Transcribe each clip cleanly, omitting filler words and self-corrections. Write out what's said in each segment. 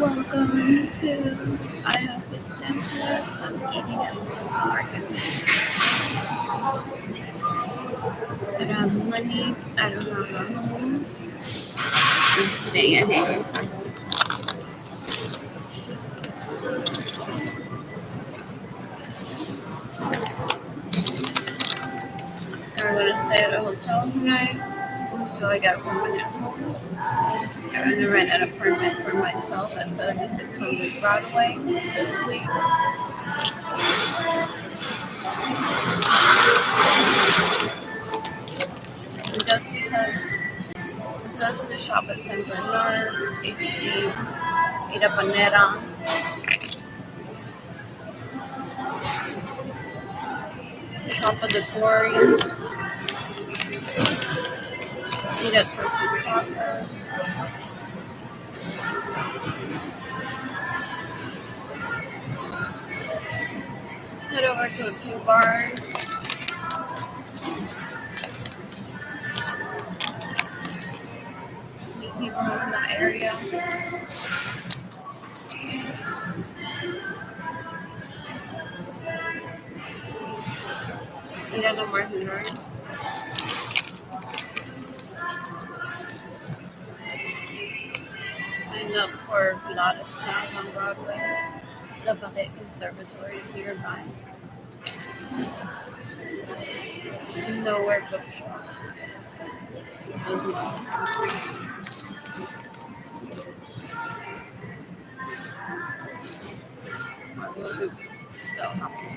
Welcome to I have food stamps left. I'm eating at Central Market. I don't have money. I don't have a home. I'm staying at home. I'm gonna stay at a hotel tonight until I get a permanent home. I'm gonna rent an apartment for myself at 7600 Broadway this week. Just because just to shop at San Bernard, HB, Ida Panera, shop at the Quarry, eat at Church's Taco. Head over to a few bars, meet people in that area. Eat at a Martin Road. Signed up for Pilates class on Broadway. The Bucket Conservatory is nearby. Nowhere Bookshop as well. I will be so happy.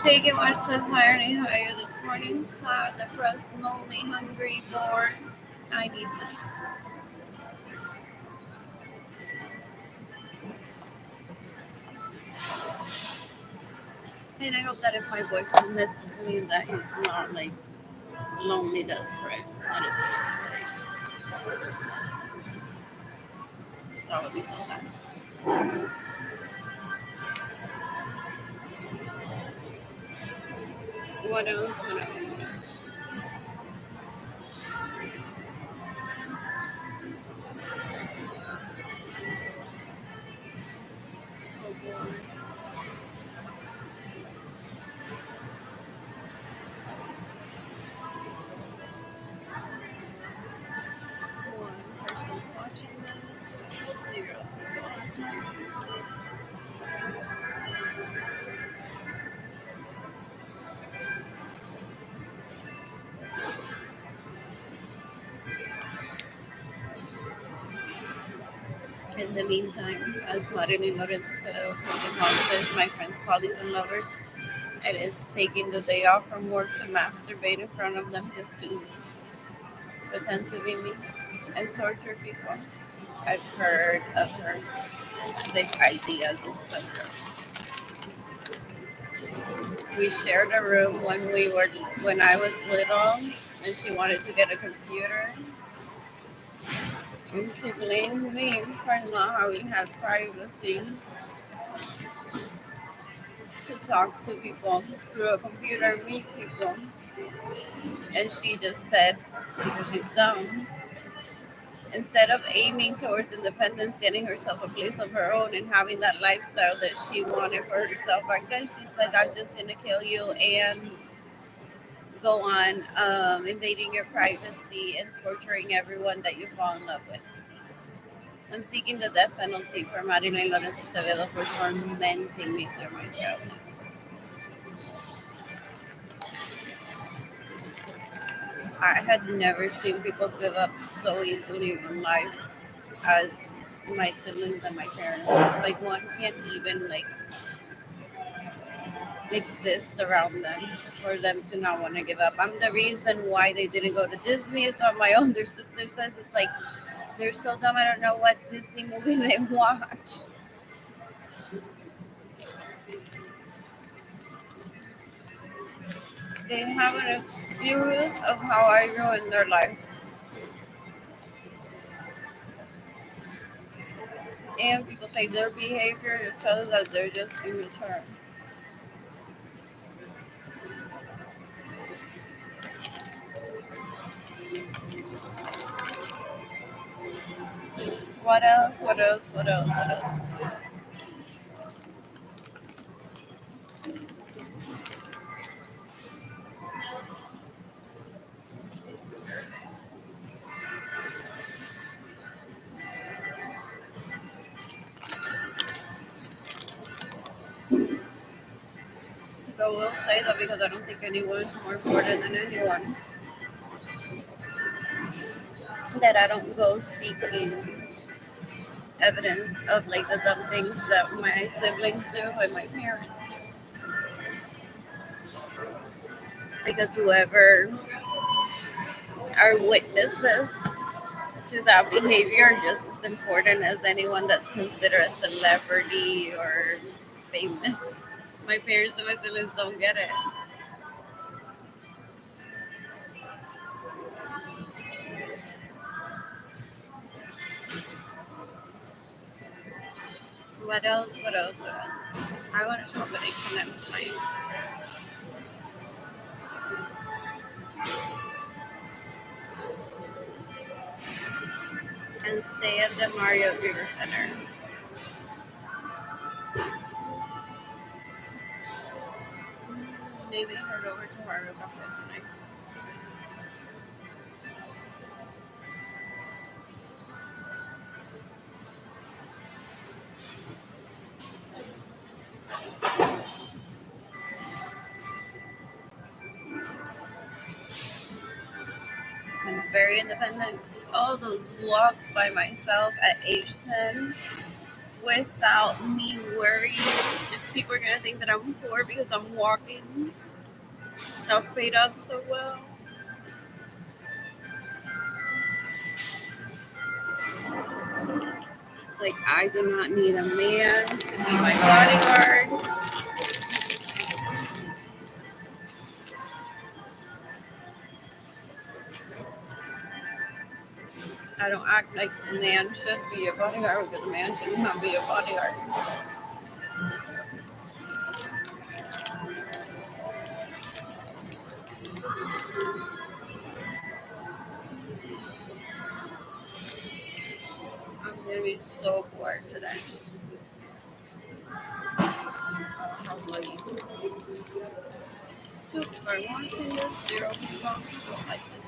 Taking much says higher and higher this morning. Sad, depressed, lonely, hungry, bored. I need money. And I hope that if my boyfriend misses me, that he's not like lonely, desperate. That it's just like, that would be so sad. What else? What else? What else? So bored. One person's watching this. Zero people. In the meantime, as Marilyn Lorenzo said, I will take them hostage, my friends, colleagues, and lovers. It is taking the day off from work to masturbate in front of them just to pretend to be me and torture people. I've heard of her sick ideas, etc. We shared a room when I was little, and she wanted to get a computer. And she blames me for not having had privacy to talk to people through a computer, meet people. And she just said, because she's dumb, instead of aiming towards independence, getting herself a place of her own, and having that lifestyle that she wanted for herself back then, she said, I'm just going to kill you and go on invading your privacy and torturing everyone that you fall in love with. I'm seeking the death penalty for Marilyn Lorenzo Acevedo for tormenting me through my childhood. I had never seen people give up so easily in life as my siblings and my parents. Like one can't even like exist around them for them to not want to give up. I'm the reason why they didn't go to Disney. Is what my older sister says. It's like they're so dumb. I don't know what Disney movie they watch. They have an excuse of how I ruined their life. And people say their behavior shows that they're just immature. What else? What else? What else? What else? I will say that because I don't think anyone is more important than anyone. That I don't go seeking evidence of like the dumb things that my siblings do and my parents do. Because whoever are witnesses to that behavior are just as important as anyone that's considered a celebrity or famous. My parents and my siblings don't get it. What else? What else? What else? I want to show up at 8 p.m. tonight and stay at the Marriott River Center. Maybe head over to Hard Rock Cafe tonight. I'm very independent. All those walks by myself at age 10 without me worrying if people are going to think that I'm poor because I'm walking. I've paid up so well. It's like I do not need a man to be my bodyguard. I don't act like a man should be a bodyguard because a man should not be a bodyguard. I'm going to be so bored today. Probably super watching this zero people. I don't like this.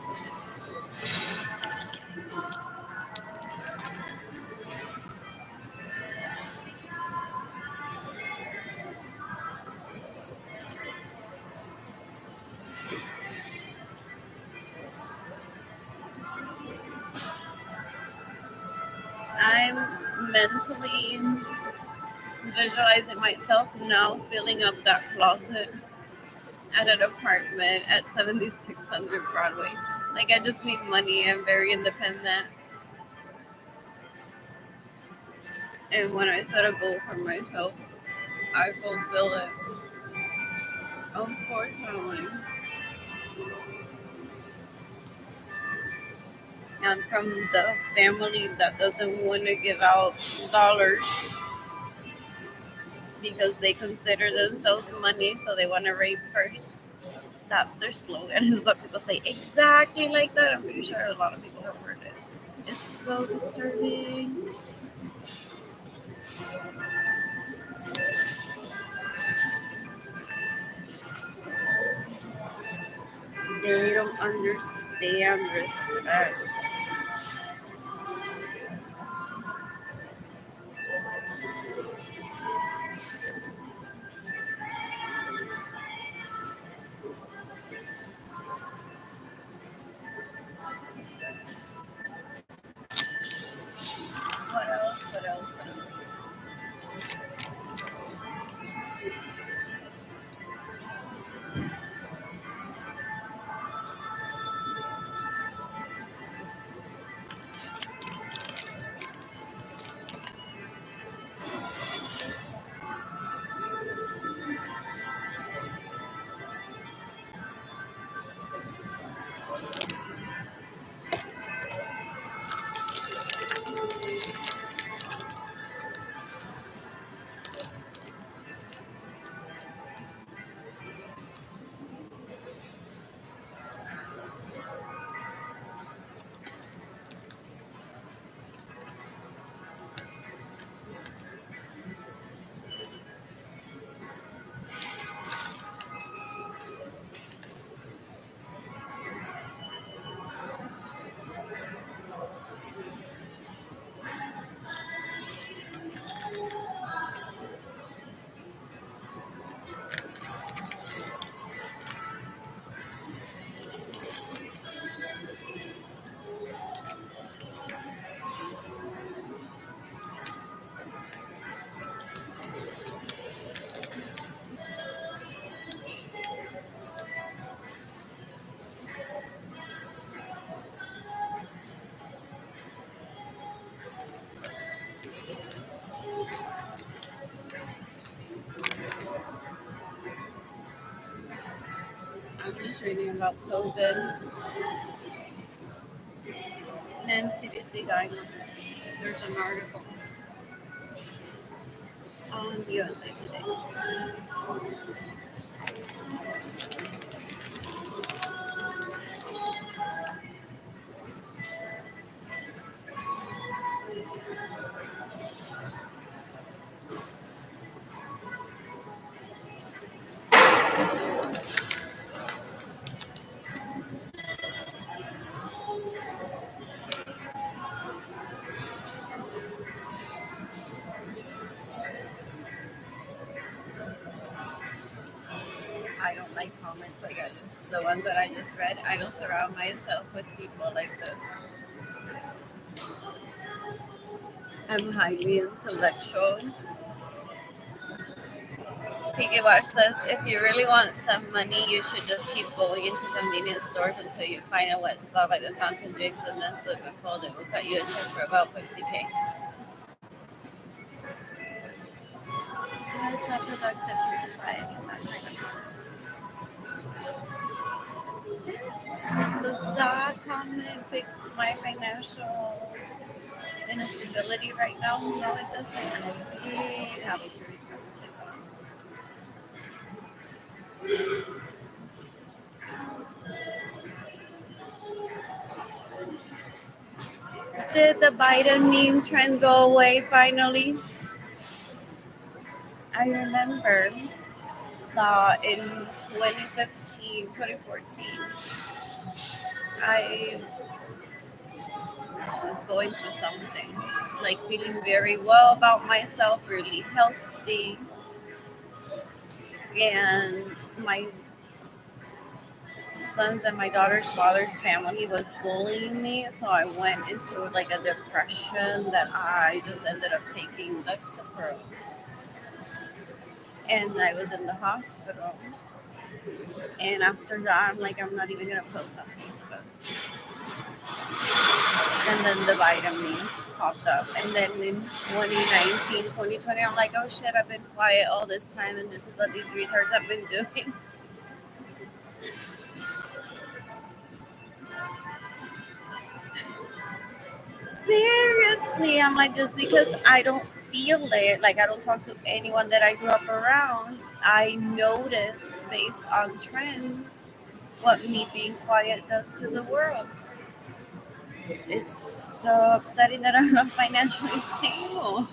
I'm mentally visualizing myself now filling up that closet at an apartment at 7600 Broadway. Like, I just need money. I'm very independent. And when I set a goal for myself, I fulfill it. Unfortunately. And from the family that doesn't want to give out dollars because they consider themselves money, so they want to rape first. That's their slogan, is what people say. Exactly like that. I'm pretty sure a lot of people have heard it. It's so disturbing. They don't understand respect. What else? What else? What else? was reading about COVID and CDC guidelines. There's an article on USA Today. I don't like comments like the ones that I just read. I don't surround myself with people like this. I'm highly intellectual. Piggy Watch says, if you really want some money, you should just keep going into convenience stores until you find a wet spot by the fountain drinks and then slip and fold. It will cut you a check for about 50K. That is not productive to society. Not seriously. Does that comment fix my financial instability right now? No, it doesn't. I hate having to read comments like that. Did the Biden meme trend go away finally? I remember in 2015, 2014, I was going through something, like feeling very well about myself, really healthy, and my son's and my daughter's father's family was bullying me, so I went into like a depression that I just ended up taking Lexapro, and I was in the hospital. And after that, I'm like, I'm not even gonna post on Facebook. And then the vitamins popped up. And then in 2019, 2020, I'm like, oh shit, I've been quiet all this time, and this is what these retards have been doing. Seriously, I'm like, just because I don't feel it, like I don't talk to anyone that I grew up around, I notice based on trends what me being quiet does to the world. It's so upsetting that I'm not financially stable.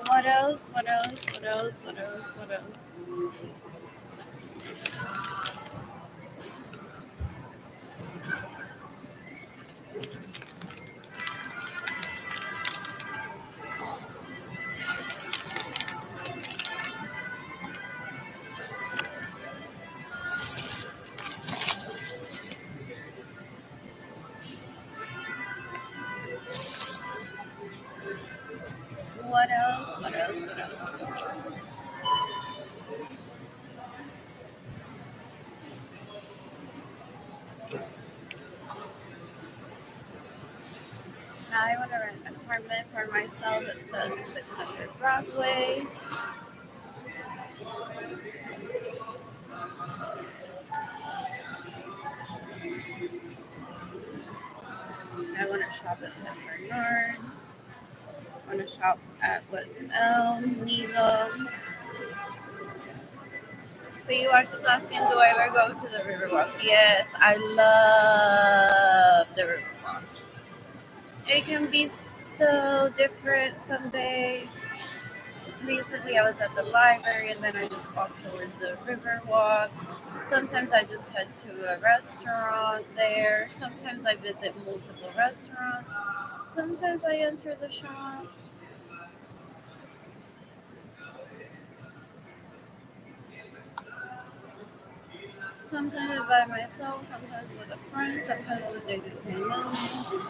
What else? What else? What else? What else? What else? What else? What else? What else? I want to rent an apartment for myself at 7600 Broadway. I want to shop at St. Bernard. I want to shop at West Elm, Needham. But you are just asking, do I ever go to the Riverwalk? Yes, I love the Riverwalk. It can be so different some days. Recently, I was at the library and then I just walked towards the Riverwalk. Sometimes I just head to a restaurant there. Sometimes I visit multiple restaurants. Sometimes I enter the shops. Sometimes by myself, sometimes with a friend, sometimes with JJ.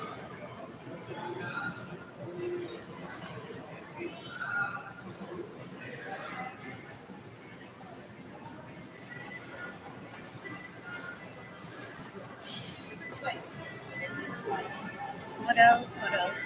else? What else?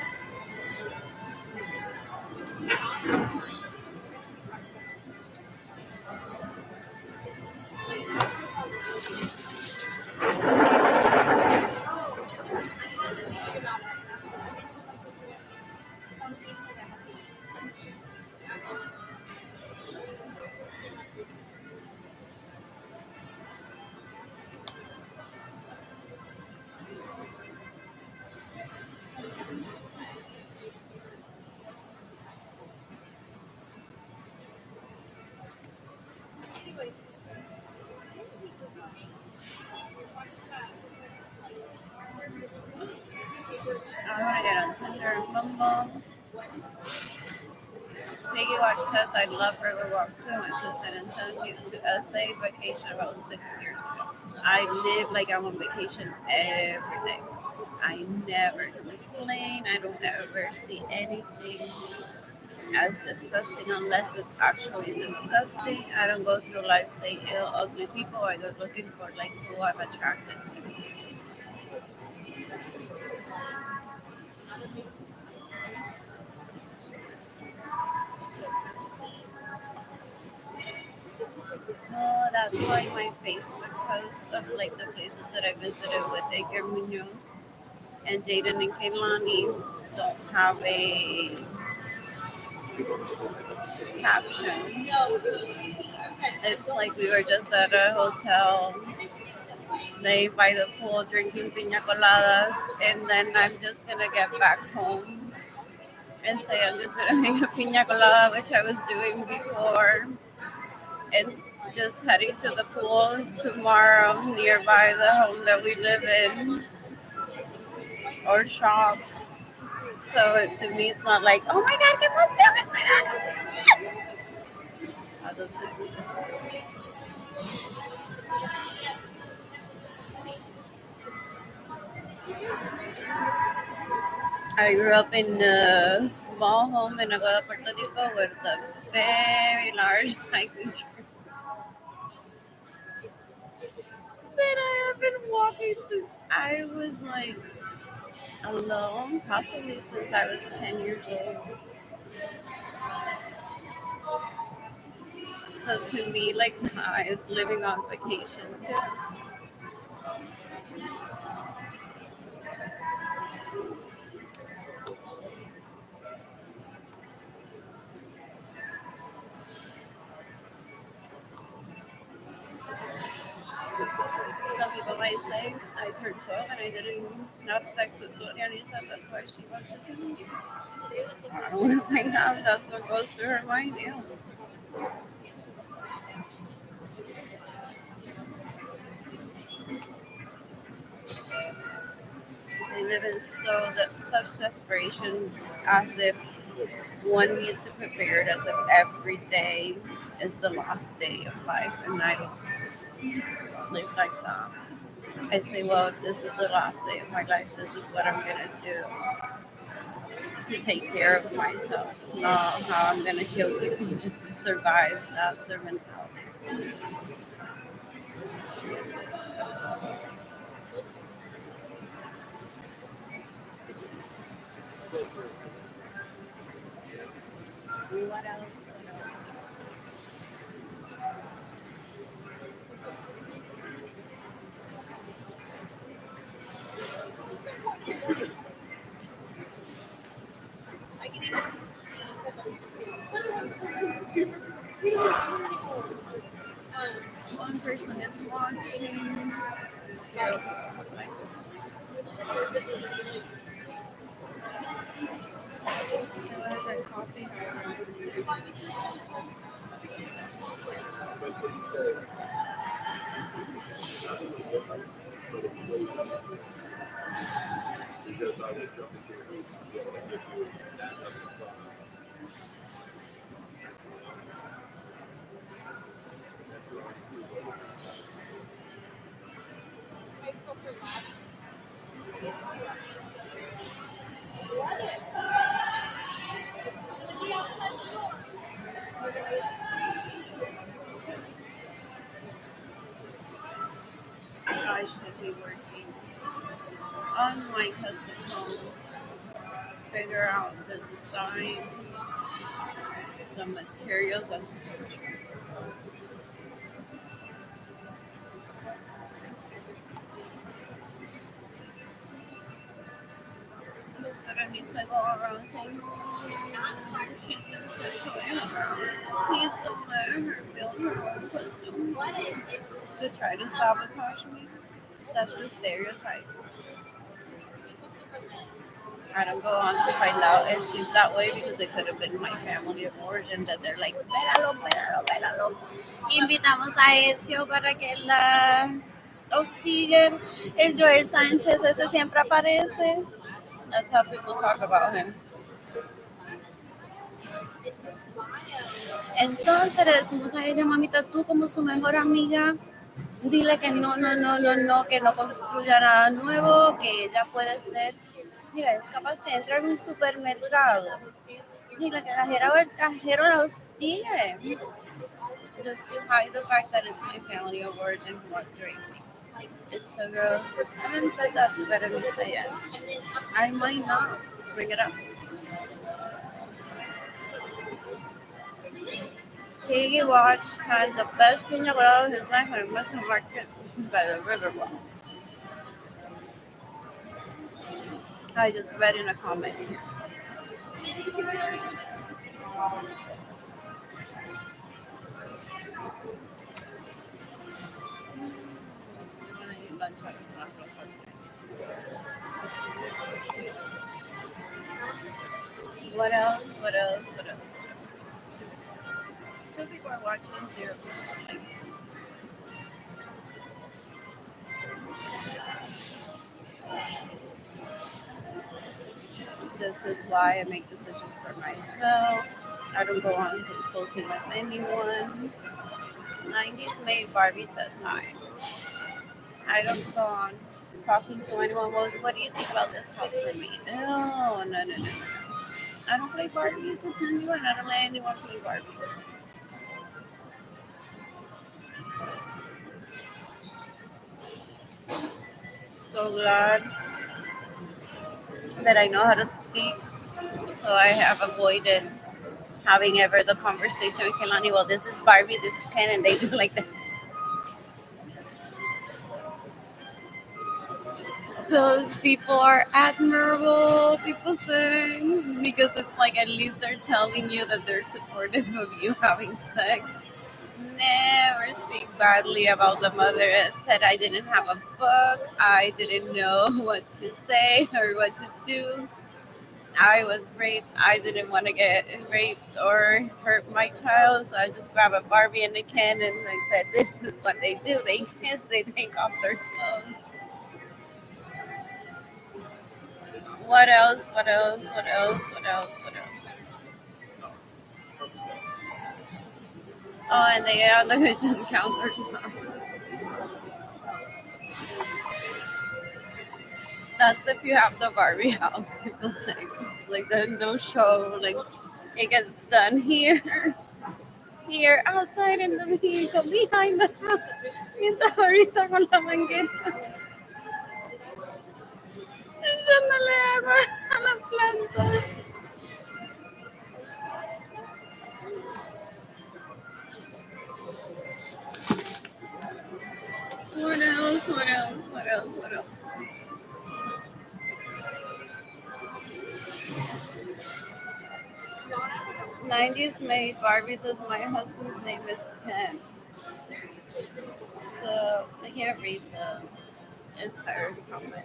I want to get on Tinder and Bumble. Piggy Watch says I love River Walk too. Went to San Antonio to SA vacation about 6 years ago. I live like I'm on vacation every day. I never complain. I don't ever see anything as disgusting unless it's actually disgusting. I don't go through life saying ill, ugly people. I go looking for like who I'm attracted to. Oh, that's why my Facebook posts of like the places that I visited with Edgar Munoz and Jaden and Kaylani don't have a caption. It's like we were just at a hotel, lay by the pool drinking pina coladas, and then I'm just gonna get back home and say I'm just gonna make a pina colada, which I was doing before, and just heading to the pool tomorrow nearby the home that we live in or shop. So to me, it's not like, oh my god, ¿qué pasó? That doesn't exist. I grew up in a small home in Aguada, Puerto Rico with a very large hiking trail that I have been walking since I was like alone, possibly since I was 10 years old. So to me, like, that is living on vacation too. Some people might say I turned 12 and I didn't have sex with Gloria Lisa. That's why she wants to do me. I don't want to find out. That's what goes through her mind. Yeah. They live in such desperation as if one needs to prepare it as if every day is the last day of life. And I don't live like that. I say, well, if this is the last day of my life, this is what I'm going to do to take care of myself, not how I'm going to kill people just to survive. That's their mentality. What else? What else? One person is watching. So, like, what is that coffee? I should be working on my custom home. figure out the design, the materials. That's I need to go around saying, she's been sexually harassed. Please don't let her build her own system to try to sabotage me. That's the stereotype. I don't go on to find out if she's that way because it could have been my family of origin that they're like, pégalo, pégalo, pégalo. Invitamos a Ezio para que la hostiguen. El Joel Sánchez ese siempre aparece. That's how people talk about him. Entonces le decimos a ella, mamita, tú como su mejor amiga, dile que no, no, no, no, no, que no construya nada nuevo, que ella puede ser, mira, es capaz de entrar en un supermercado y la cajera o el cajero la hostigue. Just to hide the fact that it's my family of origin who wants to rape me. It's so gross. I haven't said that to Berenice yet. I might not bring it up. He watched had the best pina colada of his life at a Mexican market by the riverboat. I just read in a comment. What else? What else? What else? Two people are watching, zero people. This is why I make decisions for myself. I don't go on consulting with anyone. 90s made Barbie says hi. I don't go on talking to anyone. Well, what do you think about this house for me? No, no, no, no, no. I don't play Barbies with anyone. I don't let anyone play Barbie. So glad that I know how to speak. So I have avoided having ever the conversation with Kelani. Well, this is Barbie, this is Ken, and they do like this. Those people are admirable, people say, because it's like at least they're telling you that they're supportive of you having sex. Never speak badly about the mother that said I didn't have a book, I didn't know what to say or what to do. I was raped. I didn't want to get raped or hurt my child, so I just grabbed a Barbie and a Ken and I said, "This is what they do. They kiss. They take off their clothes." What else? What else? What else? What else? What else? Oh, and they get on the kitchen counter. That's if you have the Barbie house. People say like there's no show. Like it gets done here, here, outside in the vehicle, behind the house. Mientras ahorita con la manguera echándole agua a la planta. What else? What else? What else? What else? 90s made Barbie says my husband's name is Ken. So I can't read the entire comment.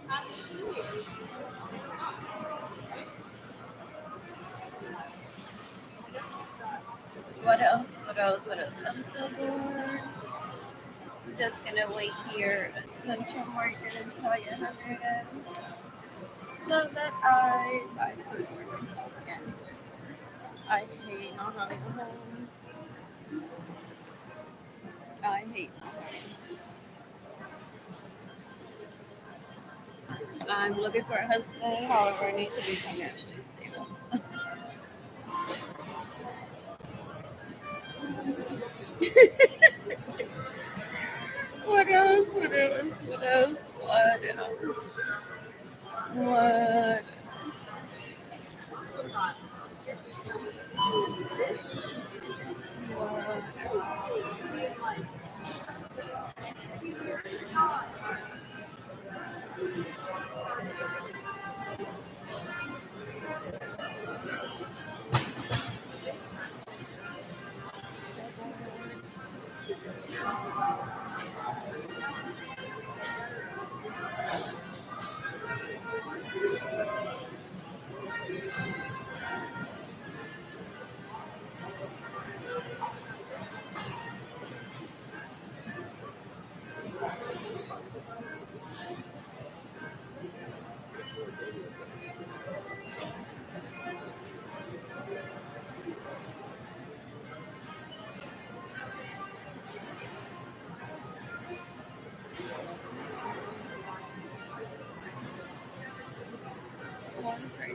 What else? What else? What else? I'm so bored. I'm just gonna wait here at Central Market until I get hungry again. So that I buy food for myself again. I hate not having a home. I hate not I'm looking for a husband, however, I need to be financially stable. What else? What else? What else? What else? What?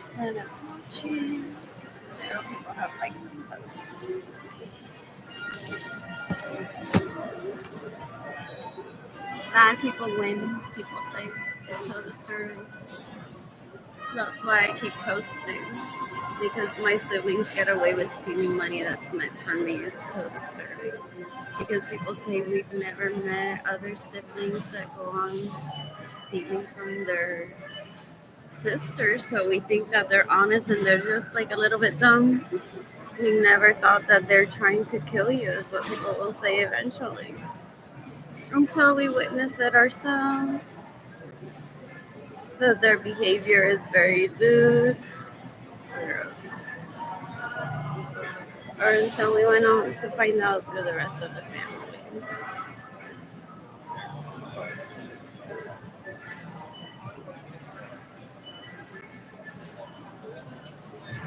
person is watching. 0 people have liked this post. Bad people win, people say. It's so disturbing. That's why I keep posting. Because my siblings get away with stealing money that's meant for me. It's so disturbing. Because people say we've never met other siblings that go on stealing from their sisters, so we think that they're honest and they're just like a little bit dumb. We never thought that they're trying to kill you, is what people will say eventually. Until we witness it ourselves, that their behavior is very lewd, or until we went on to find out through the rest of the family.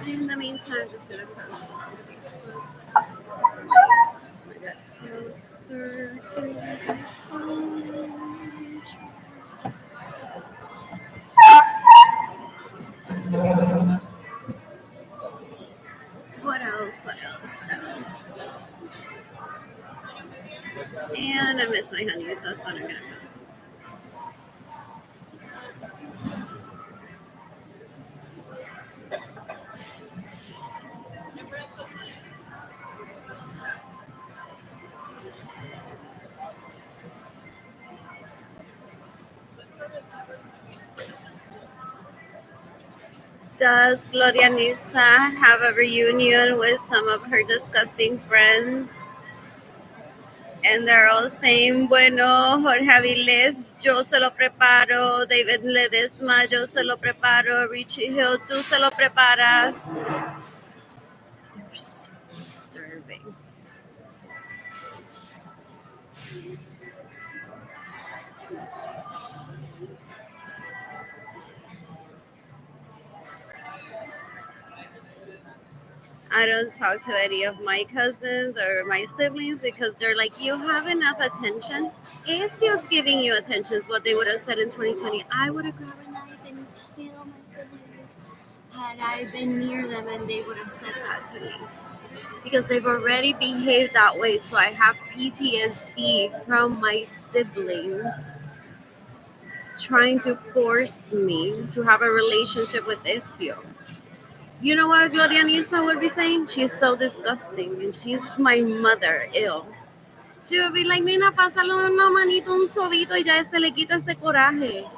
In the meantime, I'm just gonna post on Facebook. I get closer to the phone. What else? What else? What else? And I miss my honeys. That's what I'm gonna post. Does Gloria Nirsa have a reunion with some of her disgusting friends? And they're all saying, bueno, Jorge Avilés, yo se lo preparo. David Ledesma, yo se lo preparo. Richie Hill, tú se lo preparas. They're so disturbing. I don't talk to any of my cousins or my siblings because they're like, you have enough attention. Estio's giving you attention is what they would have said in 2020. I would have grabbed a knife and killed my siblings had I been near them, and they would have said that to me. Because they've already behaved that way, so I have PTSD from my siblings trying to force me to have a relationship with Estio. You know what Gloria Nirsa would be saying? She's so disgusting, and she's my mother, ill. She would be like, nena, pásalo una manito, un sobito, y ya se le quita este coraje.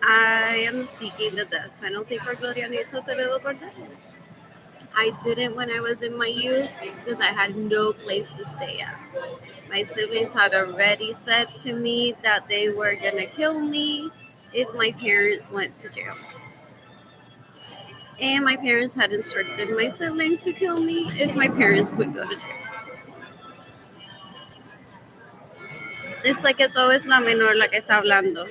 I am seeking the death penalty for Gloria Nirsa Acevedo Cortez. I didn't when I was in my youth because I had no place to stay at. My siblings had already said to me that they were going to kill me if my parents went to jail. And my parents had instructed my siblings to kill me if my parents would go to jail. It's like it's always la menor la que está hablando.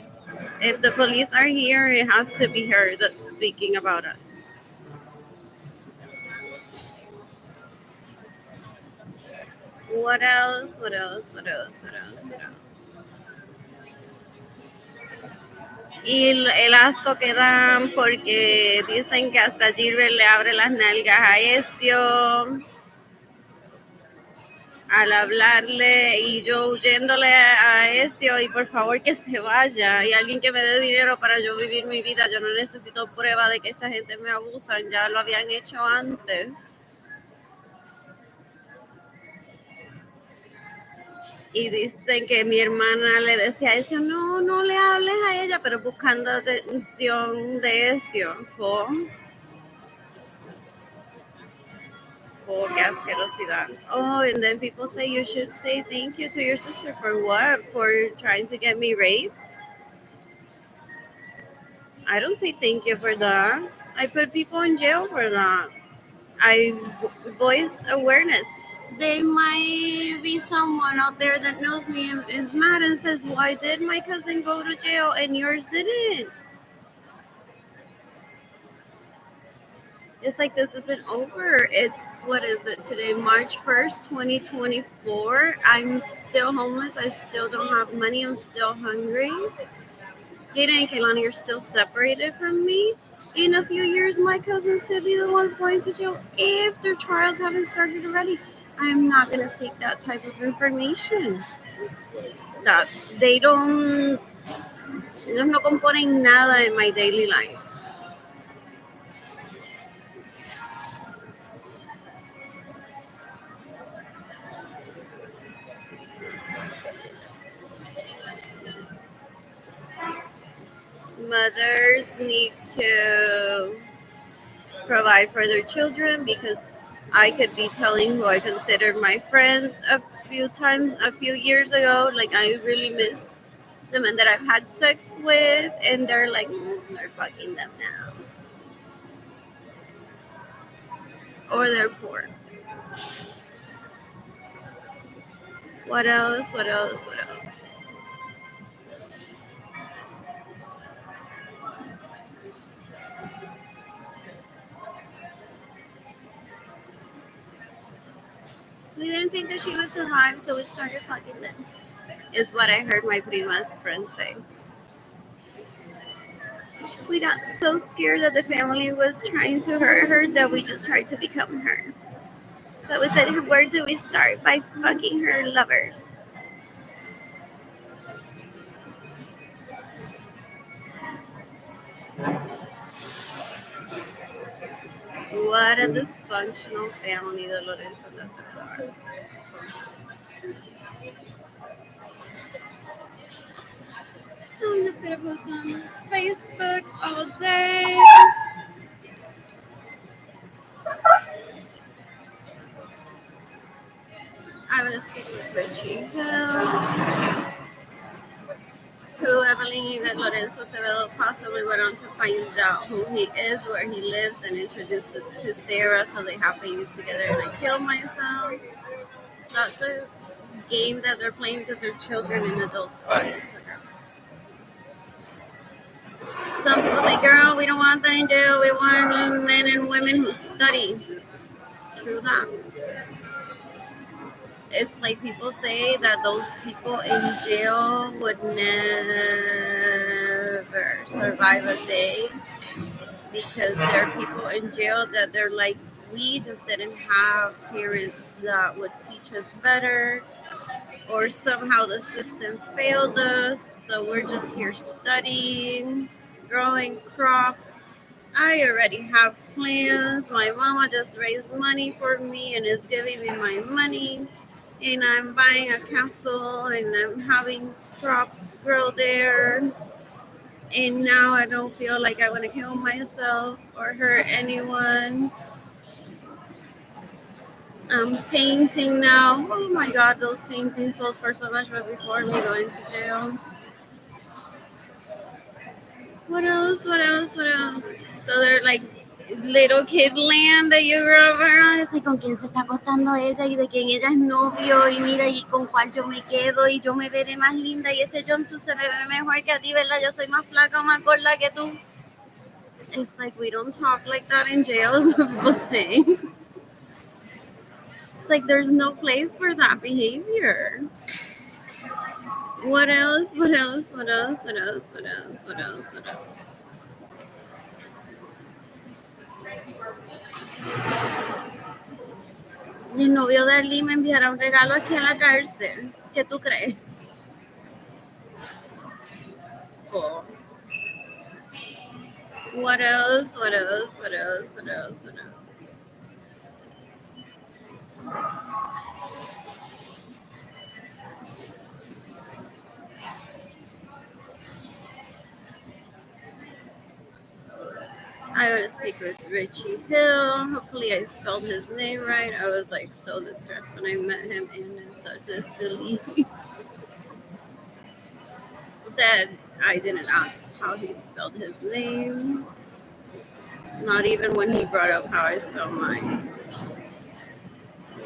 If the police are here, it has to be her that's speaking about us. What else? What else? What else? What else? What else? Y el asco que dan porque dicen que hasta Gilbert le abre las nalgas a Ezio al hablarle, y yo huyéndole a Ezio y por favor que se vaya, y alguien que me dé dinero para yo vivir mi vida. Yo no necesito prueba de que esta gente me abusan, ya lo habían hecho antes. Y dicen que mi hermana le decía a Ezio, no, no le hables a ella, pero buscando atención de Ezio. Qué asquerosidad. Oh, and then people say you should say thank you to your sister for what? For trying to get me raped? I don't say thank you for that. I put people in jail for that. I voice awareness. There might be someone out there that knows me and is mad and says, why did my cousin go to jail and yours didn't? It's like this isn't over. It's, what is it today? March 1st, 2024. I'm still homeless. I still don't have money. I'm still hungry. Jada and Kaylani are still separated from me. In a few years, my cousins could be the ones going to jail if their trials haven't started already. I'm not going to seek that type of information. They don't, ellos no componen nada in my daily life. Mothers need to provide for their children because I could be telling who I considered my friends a few years ago, like I really miss the men that I've had sex with, and they're like, they're fucking them now, or they're poor. What else? What else? What else? We didn't think that she would survive, so we started fucking them. Is what I heard my prima's friend say. We got so scared that the family was trying to hurt her that we just tried to become her. So we said, where do we start? By fucking her lovers. What a dysfunctional family the Lorenzo are. I'm just gonna post on Facebook all day. I'm gonna speak with Richie, who I believe that Lorenzo Acevedo possibly went on to find out who he is, where he lives, and introduce it to Sarah so they have babies together. And I killed myself. That's the game that they're playing because they're children in adults' bodies. Some people say, girl, we don't want that in jail. We want men and women who study. True that. It's like people say that those people in jail would never survive a day because there are people in jail that they're like, we just didn't have parents that would teach us better, or somehow the system failed us, so we're just here studying, growing crops. I already have plans. My mama just raised money for me and is giving me my money. And I'm buying a castle and I'm having crops grow there. And now I don't feel like I want to kill myself or hurt anyone. I'm painting now. Oh my god, those paintings sold for so much, but before me going to jail. What else? What else? What else? So they're like little kid land that you grew up around. Es like, ¿con quién se está acostando ella? Y de quién ella es novio. Y mira, y con cuál yo me quedo. Y yo me veré más linda. Y este jumpsuit se me ve mejor que a ti, ¿verdad? Yo estoy más flaca, más gorda que tú. It's like, we don't talk like that in jail, is what people say. It's like, there's no place for that behavior. What else? What else? What else? What else? What else? What else? What else? Y el novio de Arlie me enviará un regalo aquí en la cárcel. ¿Qué tú crees? Oh. What else? What else? What else? What else? What else? I want to speak with Richie Hill. Hopefully I spelled his name right. I was like so distressed when I met him and in such disbelief that I didn't ask how he spelled his name. Not even when he brought up how I spell mine.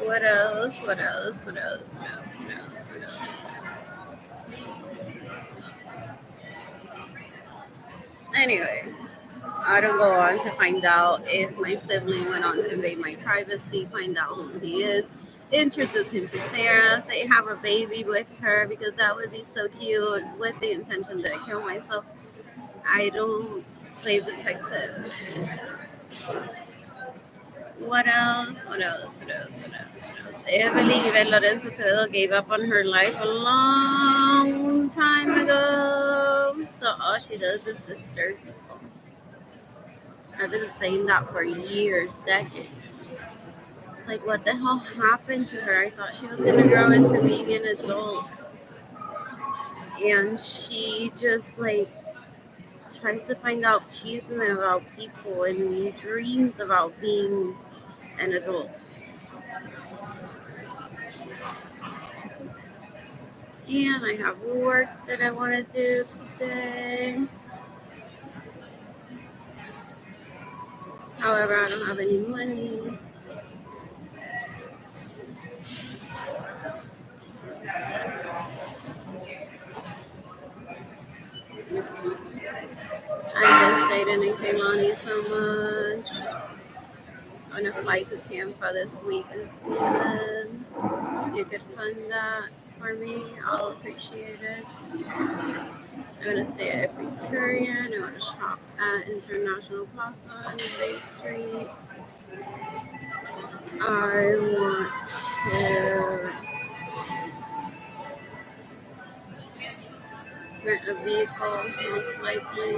What else? What else? What else? What else? What else? What else? Anyways, I don't go on to find out if my sibling went on to invade my privacy, find out who he is, introduce him to Sarah, say have a baby with her because that would be so cute with the intention that I kill myself. I don't play detective. What else? What else? What else? What else? What else? Evelyn Lorenzo Acevedo gave up on her life a long time ago. So all she does is disturb people. I've been saying that for years, decades. It's like, what the hell happened to her? I thought she was going to grow into being an adult. And she just, like, tries to find out chisme about people and dreams about being an adult. And I have work that I want to do today. However, I don't have any money. I miss Jaden and Kaylani so much. I'm going to fly to Tampa this week instead. You could fund that for me. I'll appreciate it. I'm going to stay at Epicurean. I want to shop at International Plaza on Bay Street. I want to rent a vehicle, most likely,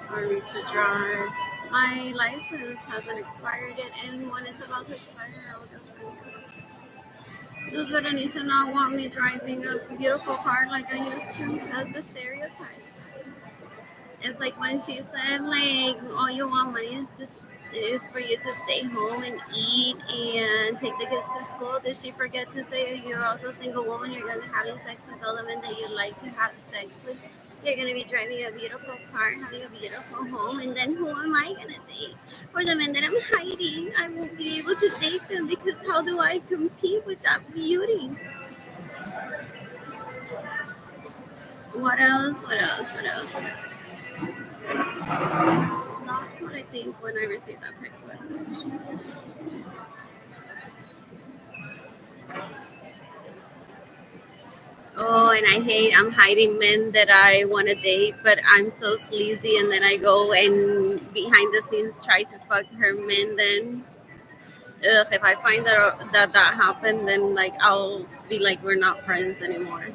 for me to drive. My license hasn't expired yet, and when it's about to expire, I'll just renew it. Does Berenice not want me driving a beautiful car like I used to? That's the stereotype. It's like when she said, like, all you want money is for you to stay home and eat and take the kids to school. Did she forget to say you're also a single woman? You're gonna be having sex with all the men that you like to have sex with. You're gonna be driving a beautiful car, having a beautiful home, and then who am I gonna date? For the men that I'm hiding, I won't be able to date them because how do I compete with that beauty? What else? What else? What else? What else? That's what I think when I receive that text message. Oh, and I'm hiding men that I want to date, but I'm so sleazy, and then I go and behind the scenes try to fuck her men. Then, if I find that happened, then like I'll be like, we're not friends anymore.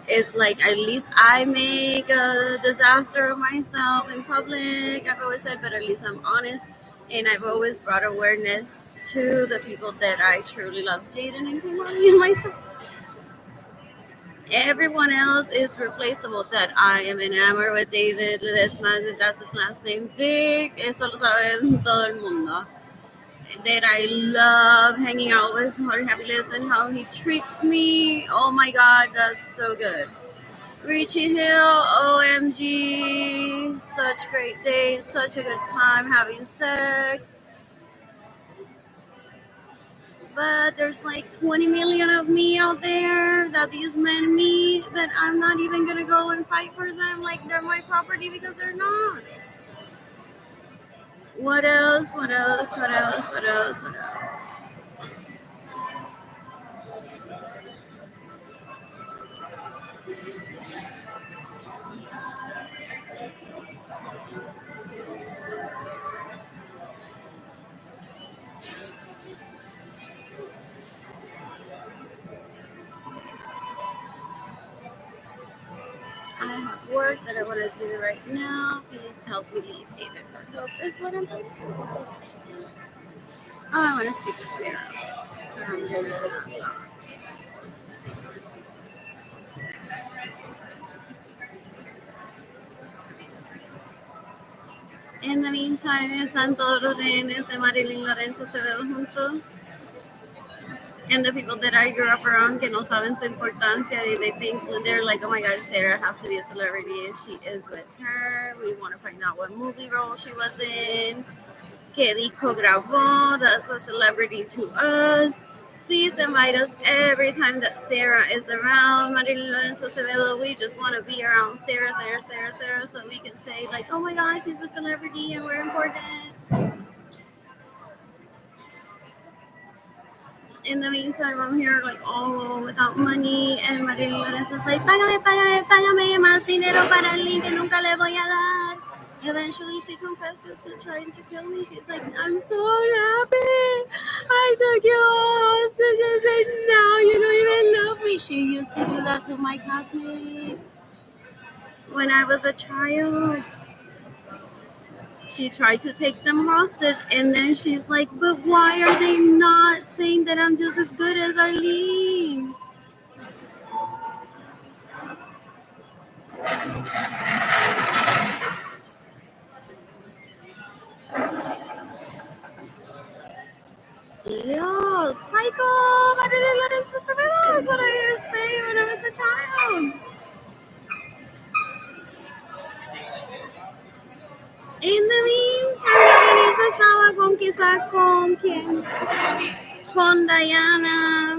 It's like at least I make a disaster of myself in public. I've always said, but at least I'm honest, and I've always brought awareness to the people that I truly love, Jaden and Kimani and myself. Everyone else is replaceable. That I am enamored with David Ledesma, that's his last name, Dick. Eso lo sabe todo el mundo. That I love hanging out with Jorge Aviles and how he treats me. Oh my God, that's so good. Richie Hill, OMG, such great days, such a good time having sex. But there's like 20 million of me out there that these men meet that I'm not even gonna go and fight for them like they're my property because they're not. What else? What else? What else? What else? What else? I have work that I want to do right now. Please help me leave Haven for Hope is what I'm posting. Oh, I want to speak with Sarah. So I'm gonna. In the meantime, están todos los rehenes de Marilyn Lorenzo Acevedo juntos. And the people that I grew up around que no saben su importancia, they think they're like, oh my God, Sarah has to be a celebrity if she is with her. We want to find out what movie role she was in, que disco grabó, that's a celebrity to us. Please invite us every time that Sarah is around. Marilyn Lorenzo Acevedo, we just want to be around Sarah, so we can say like, oh my gosh, she's a celebrity and we're important. In the meantime, I'm here like all alone without money, and María Lorenzo is like, págame, págame, págame más dinero para el link que nunca le voy a dar. Eventually, she confesses to trying to kill me. She's like, I'm so happy. I took you hostages, and now you don't even love me. She used to do that to my classmates when I was a child. She tried to take them hostage, and then she's like, but why are they not saying that I'm just as good as Arlene? Yo, psycho! Maria Lorenzo Acevedo is what I used to say when I was a child. In the meantime, Denise estaba con quizás con quién, con Diana,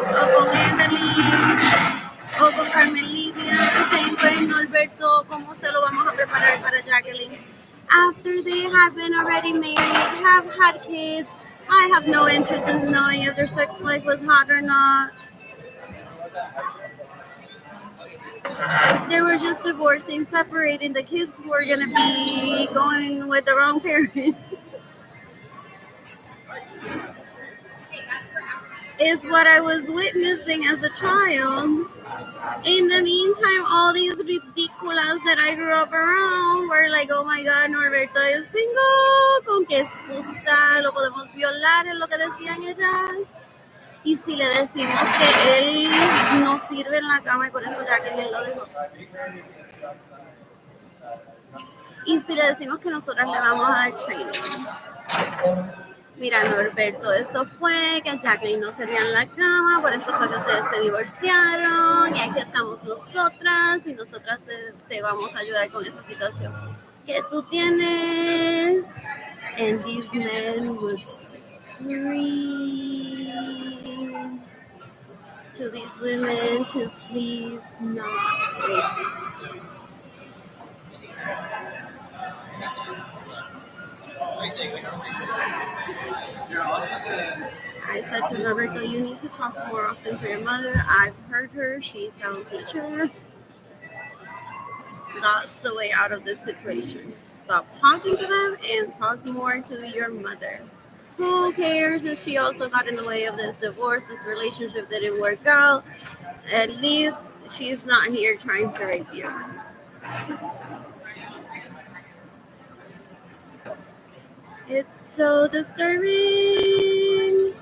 o con Evelyn, o con Carmen Lidia. Same way, Norberto, ¿cómo se lo vamos a preparar para Jacqueline? After they have been already married, have had kids, I have no interest in knowing if their sex life was hot or not. They were just divorcing, separating. The kids were gonna be going with their own parents. Is what I was witnessing as a child. In the meantime, all these ridiculas that I grew up around were like, oh my god, Norberto es single, con qué excusa lo podemos violar, es lo que decían ellas. Y si le decimos que él no sirve en la cama, y por eso Jacqueline lo dijo. Y si le decimos que nosotras le vamos a dar training. Mira, Norberto, eso fue que Jacqueline no servía en la cama, por eso fue que ustedes se divorciaron, y aquí estamos nosotras, y nosotras te vamos a ayudar con esa situación que tú tienes. And these men would scream to these women to please not rape. I said to Roberto, you need to talk more often to your mother. I've heard her. She sounds mature. That's the way out of this situation. Stop talking to them and talk more to your mother. Who cares if she also got in the way of this divorce, this relationship didn't work out? At least she's not here trying to rape you. It's so disturbing.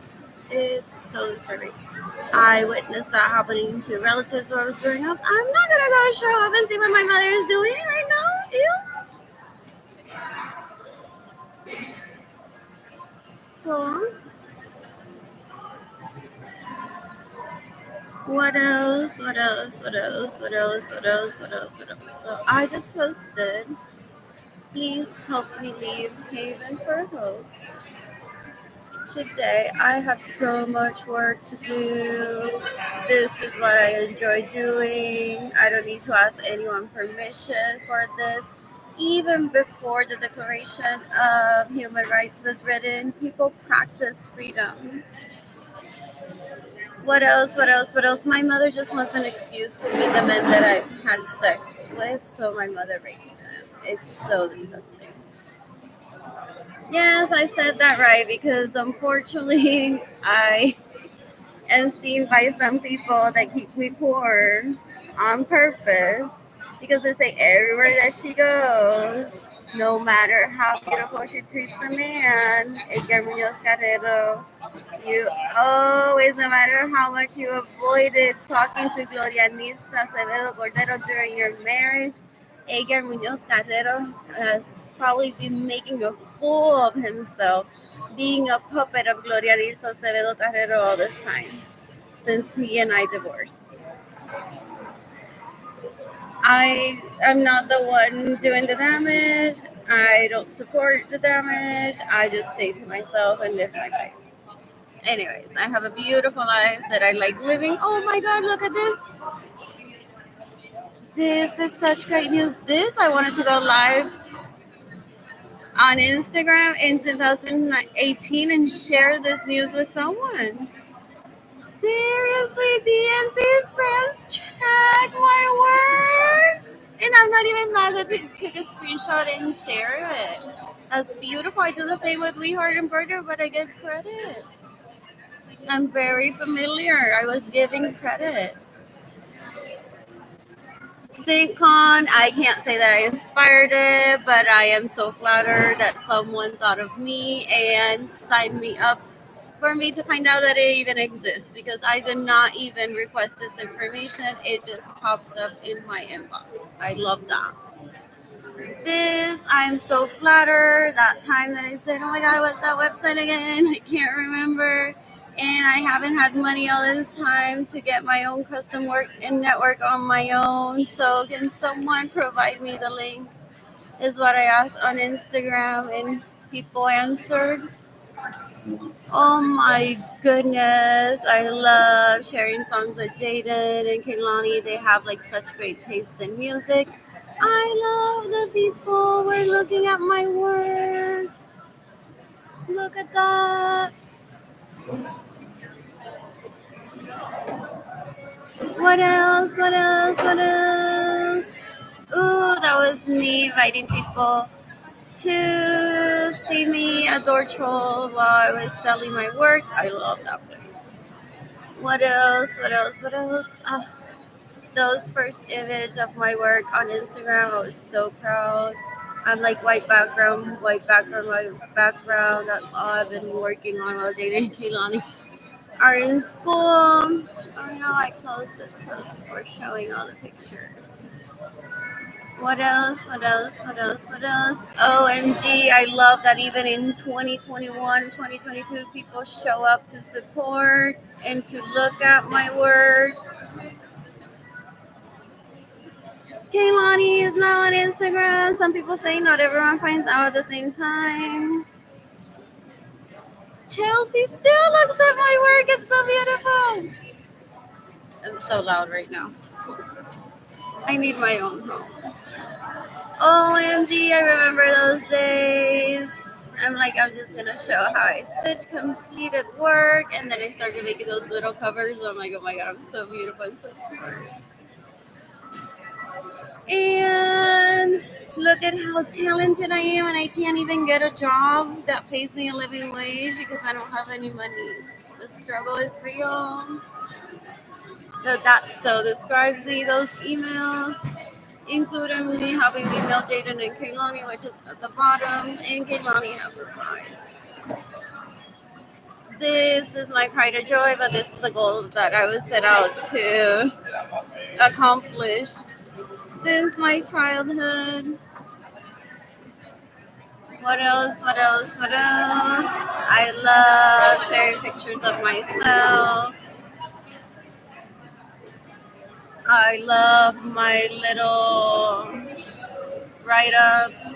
It's so disturbing. I witnessed that happening to relatives when I was growing up. I'm not gonna go show up and see what my mother is doing right now. Ew. What else? What else? What else? What else? What else? What else? What else? So I just posted, please help me leave Haven for Hope. Today I have so much work to do. This is what I enjoy doing. I don't need to ask anyone permission for this. Even before the Declaration of Human Rights was written, people practiced freedom. What else? What else? What else? My mother just wants an excuse to meet the men that I've had sex with, so my mother rapes them. It's so disgusting. Yes, I said that right, because unfortunately I am seen by some people that keep me poor on purpose, because they say everywhere that she goes, no matter how beautiful she treats a man, Edgar Munoz Carrero, you always, no matter how much you avoided talking to Gloria Nirsa Acevedo Cordero during your marriage, Edgar Munoz Carrero has probably been making a fool of himself, being a puppet of Gloria Nirsa Acevedo Carrero all this time, since he and I divorced. I am not the one doing the damage. I don't support the damage. I just stay to myself and live my life. Anyways, I have a beautiful life that I like living. Oh my god, look at this. This is such great news. This, I wanted to go live on Instagram in 2018 and share this news with someone. Seriously, DNC friends, check my work. And I'm not even mad that I took a screenshot and share it. That's beautiful. I do the same with We Heart Embroider, but I give credit. I'm very familiar. I was giving credit. StateCon, I can't say that I inspired it, but I am so flattered that someone thought of me and signed me up for me to find out that it even exists, because I did not even request this information. It just popped up in my inbox. I love that. This, I'm so flattered. That time that I said, oh my God, what's that website again? I can't remember. And I haven't had money all this time to get my own custom work and network on my own. So can someone provide me the link? Is what I asked on Instagram, and people answered. Oh my goodness. I love sharing songs with Jaden and Kehlani. They have like such great taste in music. I love the people. We're looking at my work. Look at that. What else? What else? What else? Ooh, that was me inviting people to see me at Door Troll while I was selling my work. I love that place. What else? What else? What else? Those first image of my work on Instagram, I was so proud. I'm like white background, white background, white background. That's all I've been working on while Jada and Kaylani are in school. Oh no, I closed this post before showing all the pictures. What else? What else? What else? What else? OMG, I love that even in 2021, 2022, people show up to support and to look at my work. Kaylani is now on Instagram. Some people say not everyone finds out at the same time. Chelsea still looks at my work. It's so beautiful. I'm so loud right now. I need my own home. OMG, I remember those days. I'm like, I'm just gonna show how I stitch completed work, and then I started making those little covers. I'm like, oh my God, I'm so beautiful and so smart. And look at how talented I am, and I can't even get a job that pays me a living wage because I don't have any money. The struggle is real. That so describes me, those emails, including me having emailed Jaden and Kaylani, which is at the bottom, and Kaylani has replied. This is my pride and joy, but this is a goal that I was set out to accomplish since my childhood. What else? What else? What else? I love sharing pictures of myself. I love my little write-ups.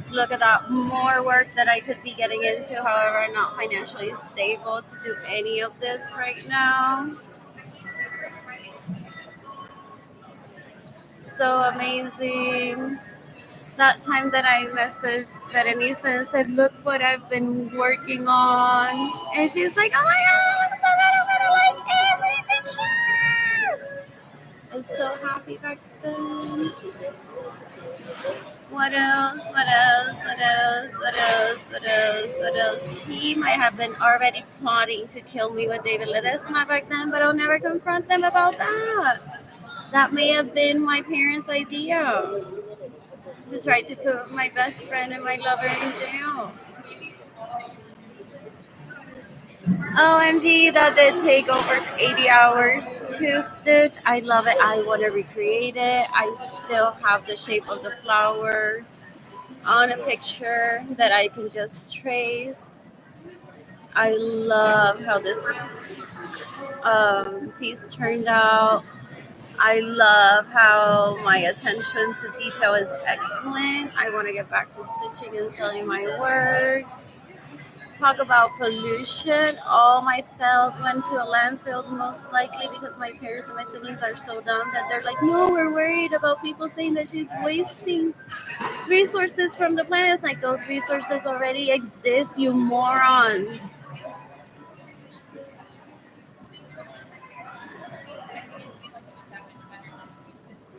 Look at that. More work that I could be getting into. However, I'm not financially stable to do any of this right now. So amazing. That time that I messaged Berenice and said, look what I've been working on. And she's like, oh my God, it looks so good. I'm going to like every picture. I was so happy back then. What else? What else? What else? What else? What else? What else? She might have been already plotting to kill me with David Ledesma back then, but I'll never confront them about that. That may have been my parents' idea, to try to put my best friend and my lover in jail. OMG, that did take over 80 hours to stitch. I love it. I want to recreate it. I still have the shape of the flower on a picture that I can just trace. I love how this piece turned out. I love how my attention to detail is excellent. I want to get back to stitching and selling my work. Talk about pollution. All my felt went to a landfill most likely because my parents and my siblings are so dumb that they're like, no, we're worried about people saying that she's wasting resources from the planet. It's like those resources already exist, you morons.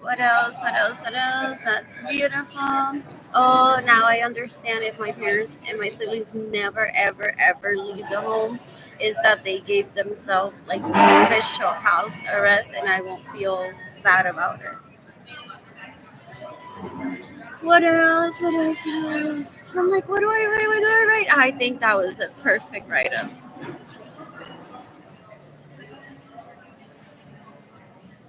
What else? What else? What else? That's beautiful. Oh, now I understand if my parents and my siblings never, ever, ever leave the home, is that they gave themselves like official house arrest, and I won't feel bad about it. What else? What else? What else? I'm like, what do I write? What do I write? I think that was a perfect write up.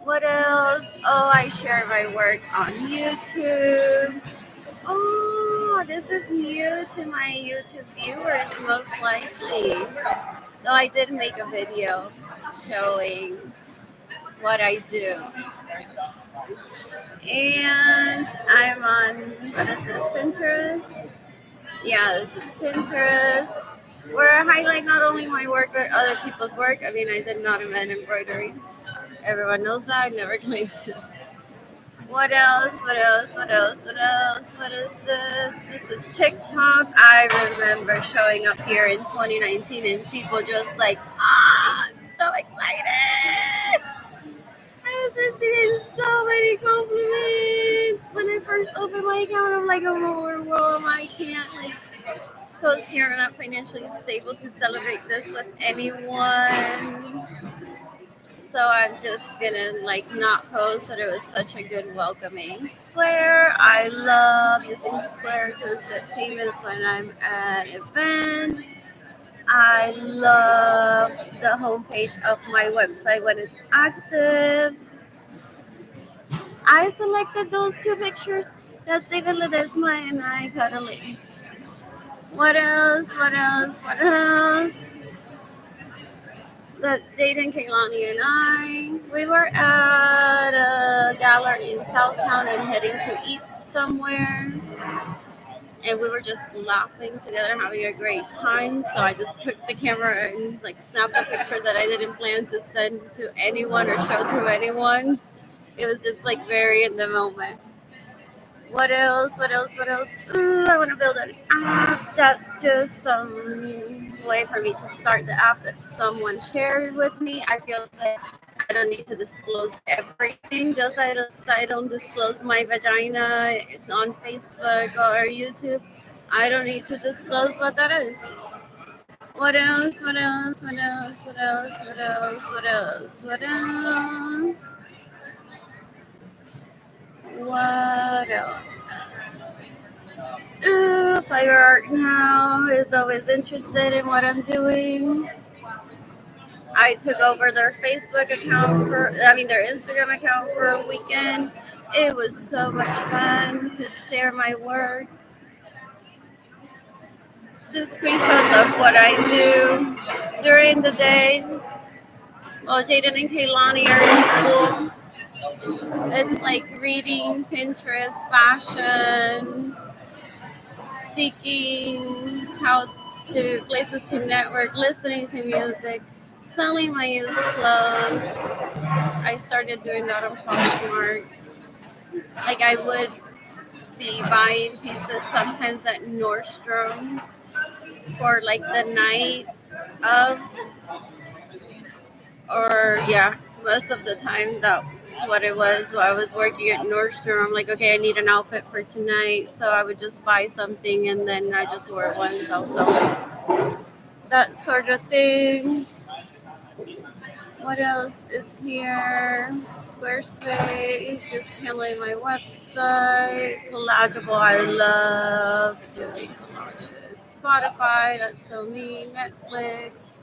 What else? Oh, I share my work on YouTube. Oh, this is new to my YouTube viewers, most likely. Though I did make a video showing what I do. And I'm on, what is this, Pinterest? Yeah, this is Pinterest, where I highlight not only my work but other people's work. I mean, I did not invent embroidery. Everyone knows that. I never claimed to. What else? What else? What else? What else? What is this? This is TikTok. I remember showing up here in 2019 and people just like, I'm so excited. I was receiving so many compliments when I first opened my account. I'm like, I'm overwhelmed. I can't like post here. I'm not financially stable to celebrate this with anyone. So I'm just gonna like not post that it was such a good welcoming. Square, I love using Square to accept payments when I'm at events. I love the homepage of my website when it's active. I selected those two pictures. That's David Ledesma and I cuddling. What else? What else? What else? That's Jaden, Kaylani, and I. We were at a gallery in Southtown and heading to eat somewhere. And we were just laughing together, having a great time. So I just took the camera and like snapped a picture that I didn't plan to send to anyone or show to anyone. It was just like very in the moment. What else? What else? What else? Ooh, I want to build an app. That's just some way for me to start the app that someone shared with me. I feel like I don't need to disclose everything. Just I don't disclose my vagina on Facebook or YouTube. I don't need to disclose what that is. What else? What else? What else? What else? What else? What else? What else? What else? Fire Art now is always interested in what I'm doing. I took over their Facebook account their Instagram account for a weekend. It was so much fun to share my work, do screenshots of what I do during the day while Jaden and Kaylani are in school. It's like reading Pinterest, fashion, seeking how to places to network, listening to music, selling my used clothes. I started doing that on Poshmark. Like I would be buying pieces sometimes at Nordstrom for like the night of, or yeah, most of the time that's what it was. While I was working at Nordstrom, I'm like, okay, I need an outfit for tonight, so I would just buy something and then I just wear it once, I'll sell it. That sort of thing. What else is here? Squarespace, just handling my website. Collageable, I love doing collages. Spotify, that's so me. Netflix.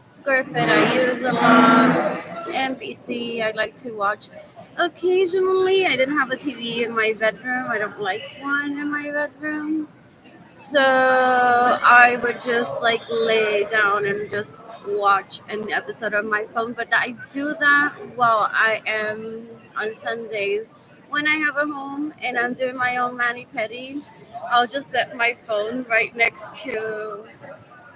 SquareFit, I use a lot. NBC, I like to watch occasionally. I didn't have a TV in my bedroom. I don't like one in my bedroom. So I would just like lay down and just watch an episode on my phone. But I do that while I am on Sundays. When I have a home and I'm doing my own mani pedi, I'll just set my phone right next to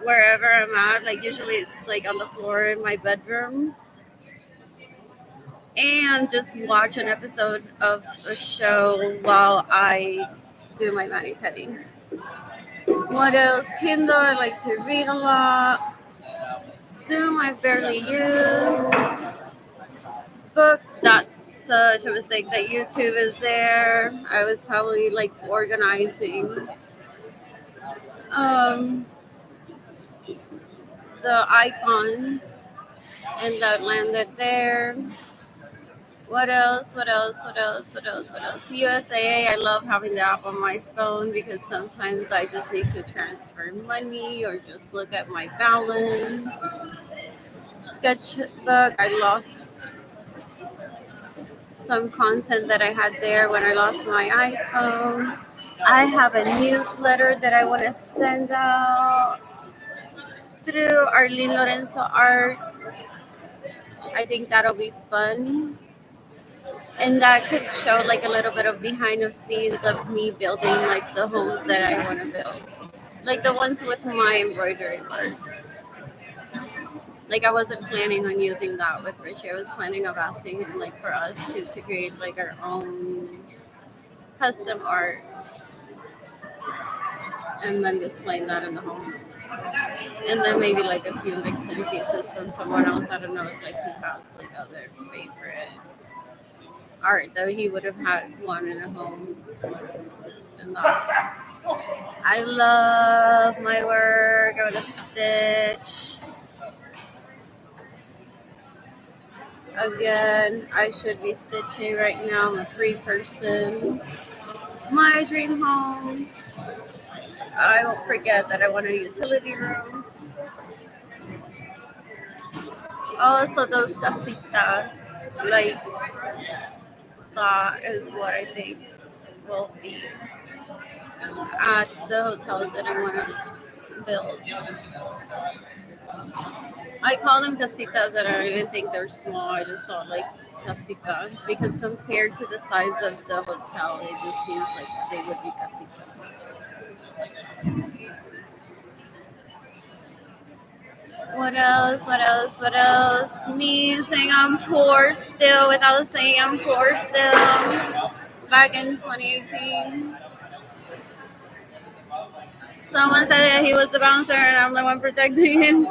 wherever I'm at. Like usually it's like on the floor in my bedroom, and just watch an episode of a show while I do my mani petting. What else? Kindle, I like to read a lot. Zoom, I barely use. Books, that's such a mistake that YouTube is there. I was probably like organizing um, the icons and that landed there. What else? What else? What else? What else? What else? USAA, I love having the app on my phone because sometimes I just need to transfer money or just look at my balance. Sketchbook, I lost some content that I had there when I lost my iPhone. I have a newsletter that I want to send out through Arlene Lorenzo Art. I think that'll be fun. And that could show like a little bit of behind the scenes of me building like the homes that I want to build. Like the ones with my embroidery work. Like I wasn't planning on using that with Richie. I was planning of asking him like for us to create like our own custom art and then displaying that in the home. And then maybe like a few mixed in pieces from someone else. I don't know if like he has like other favorite art that he would have had one in a home and that. I love my work. I want to stitch. Again, I should be stitching right now. I'm a free person. My dream home. I won't forget that I want a utility room. Also, those casitas. Like, that is what I think will be at the hotels that I want to build. I call them casitas, and I don't even think they're small. I just thought like casitas because compared to the size of the hotel, it just seems like they would be casitas. What else? What else? What else? Me saying I'm poor still without saying I'm poor still. Back in 2018, someone said that he was the bouncer, and I'm the one protecting him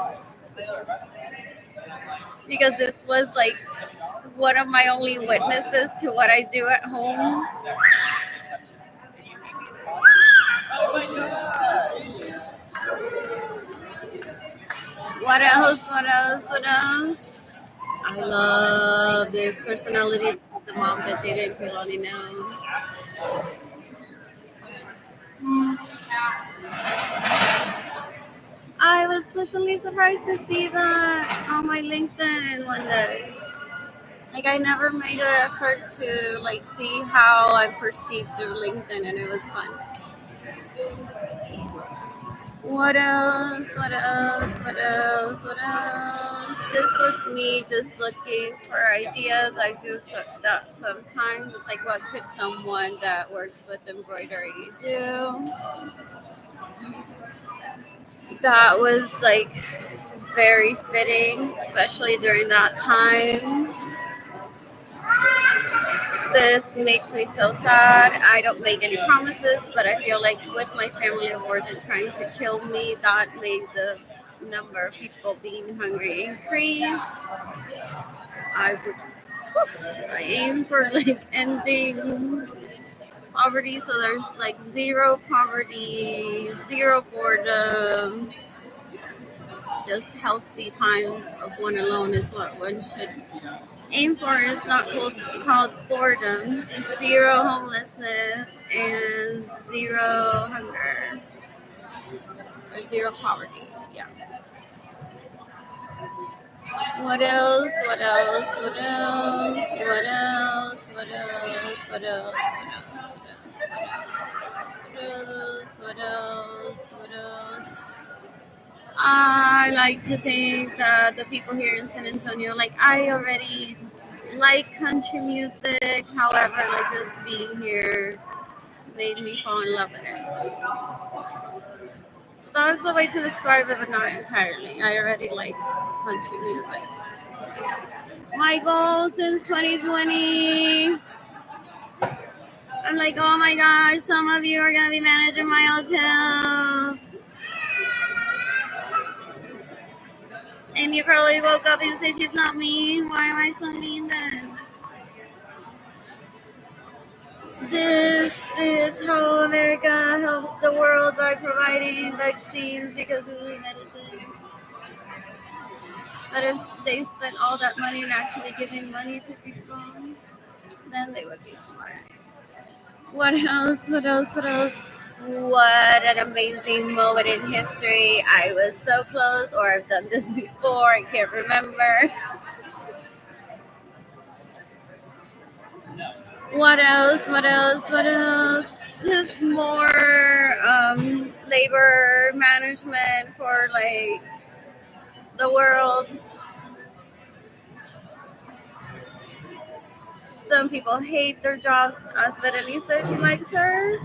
because this was like one of my only witnesses to what I do at home. What else? What else? What else? I love this personality, the mom that Jada and Kehlani know. I was pleasantly surprised to see that on my LinkedIn one day. Like I never made an effort to like see how I'm perceived through LinkedIn, and it was fun. What else? What else? What else? What else? This was me just looking for ideas. I do that sometimes. It's like, what could someone that works with embroidery do? That was like very fitting, especially during that time. This makes me so sad. I don't make any promises, but I feel like with my family of origin trying to kill me, that made the number of people being hungry increase. I would I aim for like ending poverty, so there's like zero poverty, zero boredom. Just healthy time of one alone is what one should aim for. Is not called boredom, zero homelessness, and zero hunger or zero poverty. Yeah. What else? What else? What else? What else? What else? What else? What else? What else? What else? I like to think that the people here in San Antonio, like I already like country music. However, like just being here made me fall in love with it. what's the way to describe it, but not entirely. I already like country music. My goal since 2020. I'm like, oh my gosh, some of you are gonna be managing my hotels. And you probably woke up and you say she's not mean. Why am I so mean then? This is how America helps the world by providing vaccines because we need medicine. But if they spent all that money and actually giving money to people, then they would be smart. What else? What else? What else? What an amazing moment in history. I was so close, or I've done this before, I can't remember. What else? What else? What else? Just more labor management for like the world. Some people hate their jobs, as Lenny said she likes hers.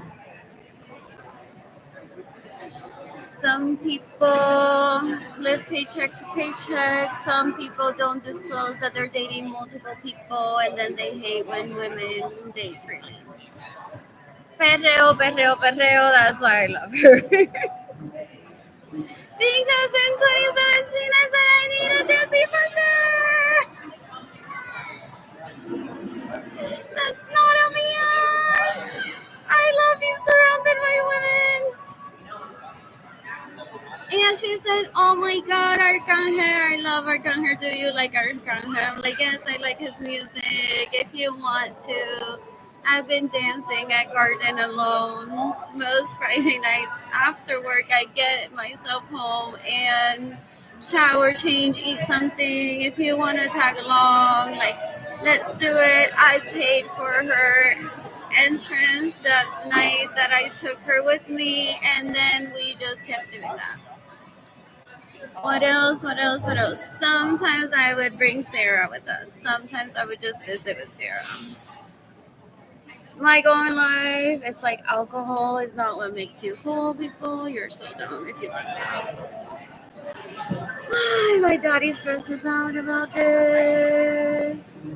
Some people live paycheck to paycheck. Some people don't disclose that they're dating multiple people, and then they hate when women date freely. Perreo, perreo, perreo. That's why I love her. Because in 2017 I said I need a Disney partner. That's not a man. I love being surrounded by women. And she said, oh my god, Arcangel, I love Arcangel. Do you like Arcangel? I'm like, yes, I like his music. If you want to. I've been dancing at Garden alone most Friday nights. After work, I get myself home and shower, change, eat something. If you want to tag along, like, let's do it. I paid for her entrance that night that I took her with me, and then we just kept doing that. What else? What else? What else? Sometimes I would bring Sarah with us. Sometimes I would just visit with Sarah. My goal in life, it's like alcohol is not what makes you cool, people. You're so dumb if you think that. My daddy stresses out about this.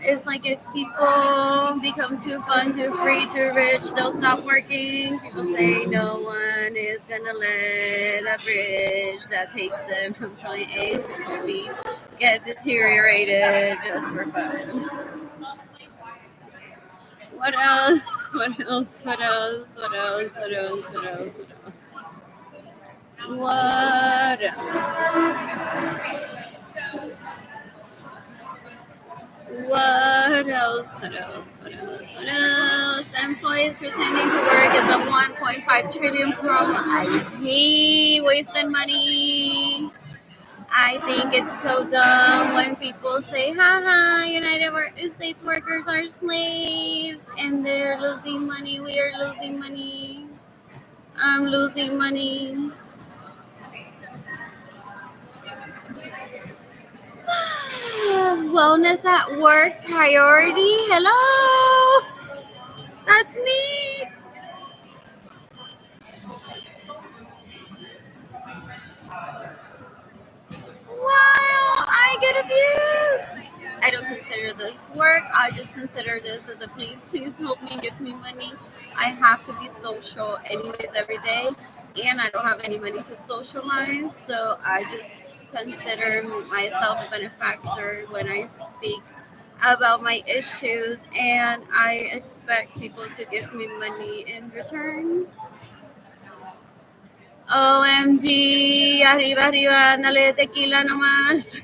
It's like if people become too fun, too free, too rich, they'll stop working. People say no one is gonna let a bridge that takes them from point A to point B get deteriorated just for fun. What else? What else? What else? What else? What else? What else? What else? What else? What else? What else? What else? What else? Employees pretending to work is a 1.5 trillion problem. I hate wasting money. I think it's so dumb when people say, haha, United States workers are slaves and they're losing money. We are losing money. I'm losing money. Wellness at work priority. Hello. That's me. Wow, I get abused. I don't consider this work. I just consider this as a plea. Please help me, give me money. I have to be social anyways every day, and I don't have any money to socialize, so I just consider myself a benefactor when I speak about my issues, and I expect people to give me money in return. OMG, arriba, arriba, ándale tequila nomás.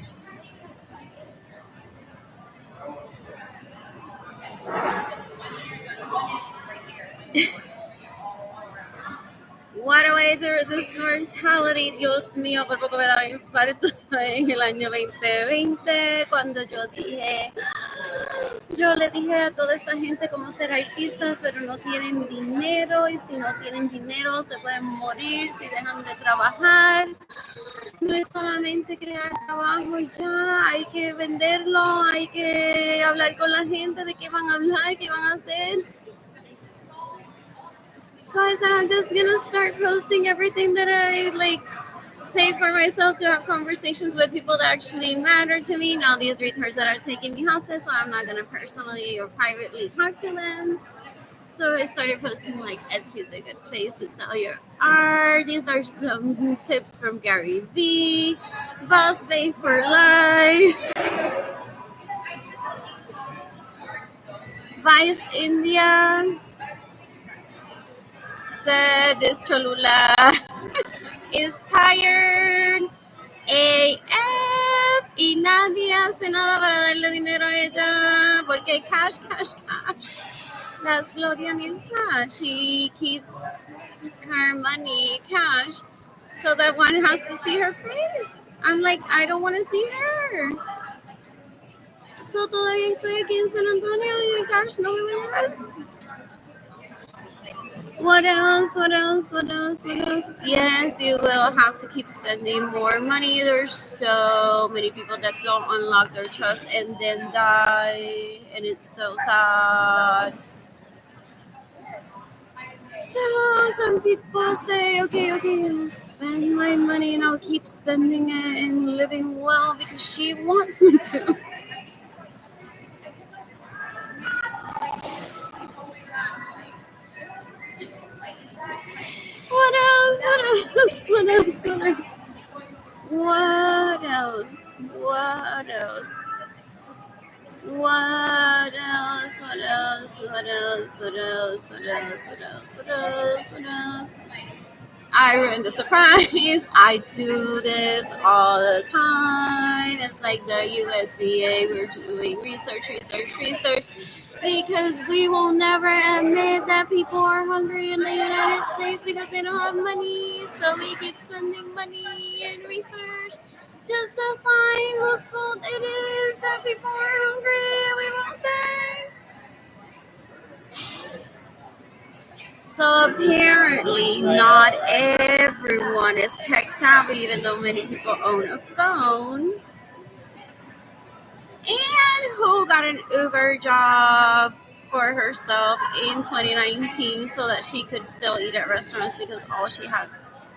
What a way to reduce mortality. Dios mío, por poco me daba infarto en el año 2020 cuando yo le dije a toda esta gente cómo ser artistas, pero no tienen dinero y si no tienen dinero se pueden morir si dejan de trabajar. No es solamente crear trabajo y ya, hay que venderlo, hay que hablar con la gente de qué van a hablar, qué van a hacer. So I said, I'm just gonna start posting everything that I like say for myself to have conversations with people that actually matter to me. Now these retards that are taking me hostage, so I'm not gonna personally or privately talk to them. So I started posting like Etsy is a good place to sell your art. These are some tips from Gary V. Boss Bay for Life. Vice India said this Cholula is tired AF y nadie hace nada para darle dinero a ella porque cash, cash, cash. That's Gloria Nilsa. She keeps her money cash so that one has to see her face. I'm like, I don't want to see her. So todavía estoy aquí en San Antonio y cash no me voy a llevar. What else? What else? What else? What else? Yes, you will have to keep spending more money. There's so many people that don't unlock their trust and then die, and it's so sad. So some people say, okay, I'll spend my money and I'll keep spending it and living well because she wants me to. What else? What else? What else? What else? What else? What else? What else? What else? What else? What else? What else? What else? What else? What else? I ruined the surprise. I do this all the time. It's like the USDA. We're doing research. Because we will never admit that people are hungry in the United States because they don't have money. So we keep spending money in research just to find whose fault it is that people are hungry and we won't say. So apparently not everyone is tech savvy, even though many people own a phone. And who got an Uber job for herself in 2019 so that she could still eat at restaurants because all she had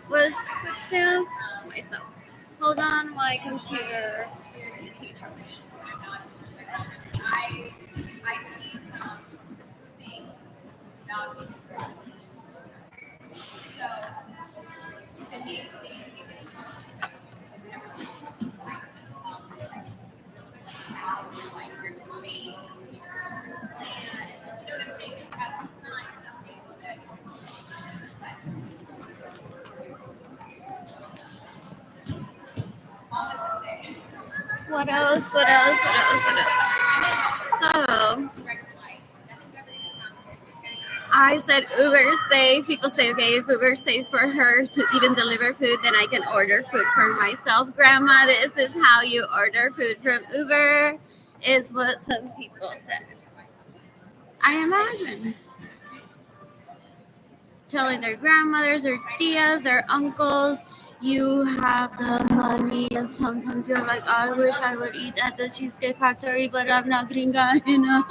was food stamps? Myself. Hold on, my computer needs to be charged. What else? What else? What else? What else? So I said Uber's safe. People say, okay, if Uber's safe for her to even deliver food, then I can order food for myself. Grandma, this is how you order food from Uber, is what some people said. I imagine telling their grandmothers, their tias, their uncles, you have the money, and sometimes you're like, I wish I would eat at the Cheesecake Factory, but I'm not gringa enough.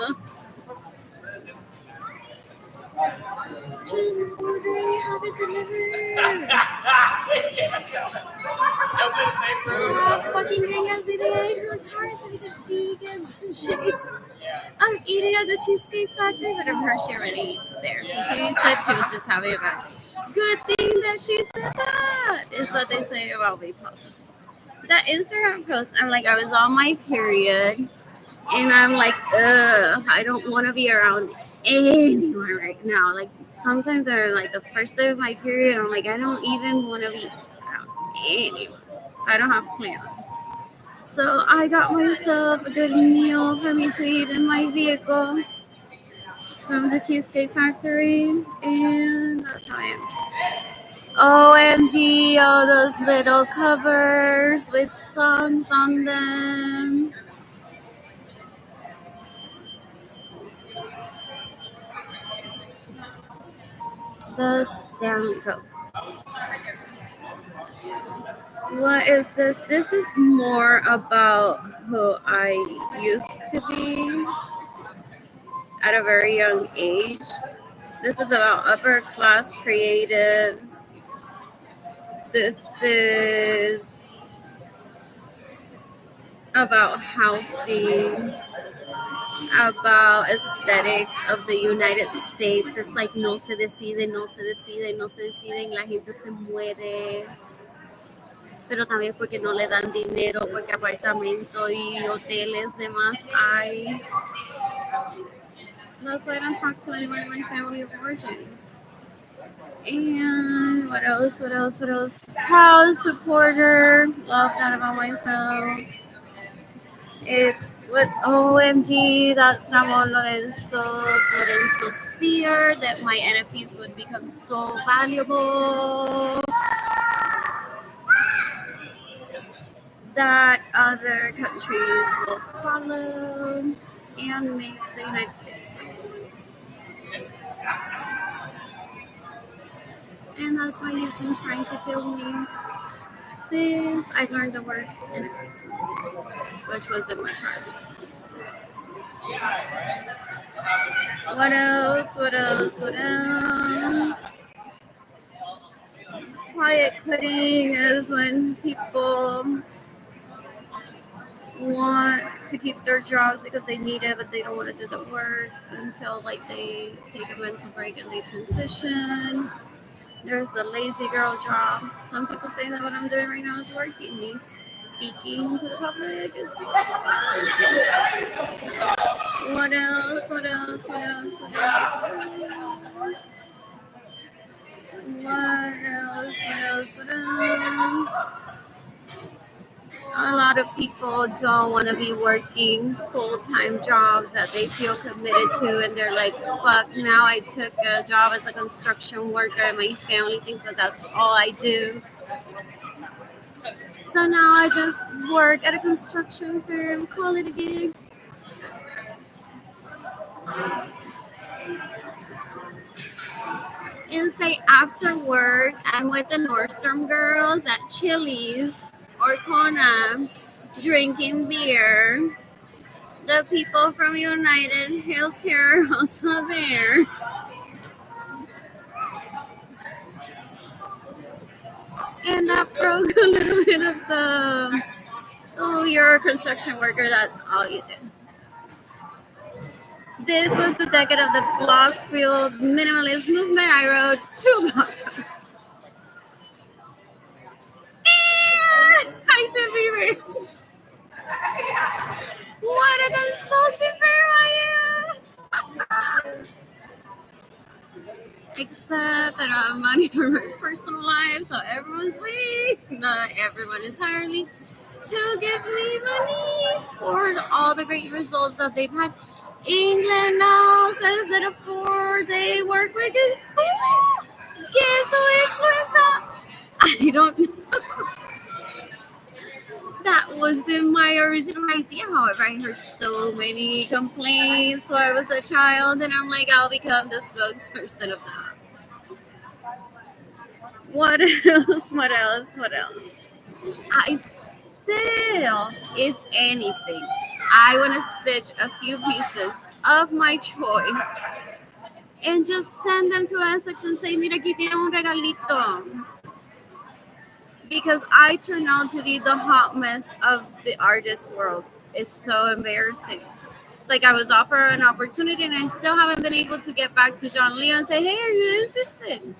Just order it, have it delivered. Fucking gringas today. Her car is because she gets I'm eating at the Cheesecake Factory, but of course she already eats there. So she said she was just having a bad day. Good thing that she said that, is what they say about me possible. That Instagram post, I'm like, I was on my period, and I'm like, I don't want to be around anyone right now. Like, sometimes they're like the first day of my period, I'm like, I don't even want to be around anyone. I don't have plans. So I got myself a good meal for me to eat in my vehicle from the Cheesecake Factory, and that's how I am. OMG, all those little covers with songs on them. The Stanley Cup. What is this? This is more about who I used to be at a very young age. This is about upper class creatives. This is about housing, about aesthetics of the United States. It's like no se deciden, no se deciden, no se deciden, la gente se muere. Pero también porque no le dan dinero, porque apartamentos y hoteles demás hay. That's why I don't talk to anyone in my family of origin. And what else? What else? What else? Proud supporter. Love that about myself. It's what OMG. That's Ramon Lorenzo's fear that my NFTs would become so valuable that other countries will follow and make the United States. And that's why he's been trying to kill me since I learned the words NFT, which was in my childhood. What else? What else? What else? Quiet quitting is when people want to keep their jobs because they need it, but they don't want to do the work until like they take a mental break and they transition. There's a lazy girl job. Some people say that what I'm doing right now is working. Me speaking to the public is what else? What else? What else? What else? What else? What else? What else? A lot of people don't want to be working full-time jobs that they feel committed to, and they're like, fuck, now I took a job as a construction worker and my family thinks that that's all I do. So now I just work at a construction firm, call it a gig. And say after work, I'm with the Nordstrom girls at Chili's or Kona drinking beer. The people from United Healthcare are also there. And that broke a little bit of the, oh, you're a construction worker, that's all you do. This was the decade of the block-fueled minimalist movement. I wrote 2 blog posts. I should be rich. What a consulting firm I am! Except I don't have money for my personal life, so everyone's waiting, not everyone entirely, to give me money for all the great results that they've had. England now says that a 4-day work week is cool. Guess who influenced that? I don't know. That wasn't my original idea. However, I heard so many complaints when I was a child, and I'm like, I'll become the spokesperson of that. What else? What else? What else? I still, if anything, I want to stitch a few pieces of my choice and just send them to Essex and say, mira, aquí tiene un regalito. Because I turned out to be the hot mess of the artist world. It's so embarrassing. It's like I was offered an opportunity and I still haven't been able to get back to John Leo and say, hey, are you interested?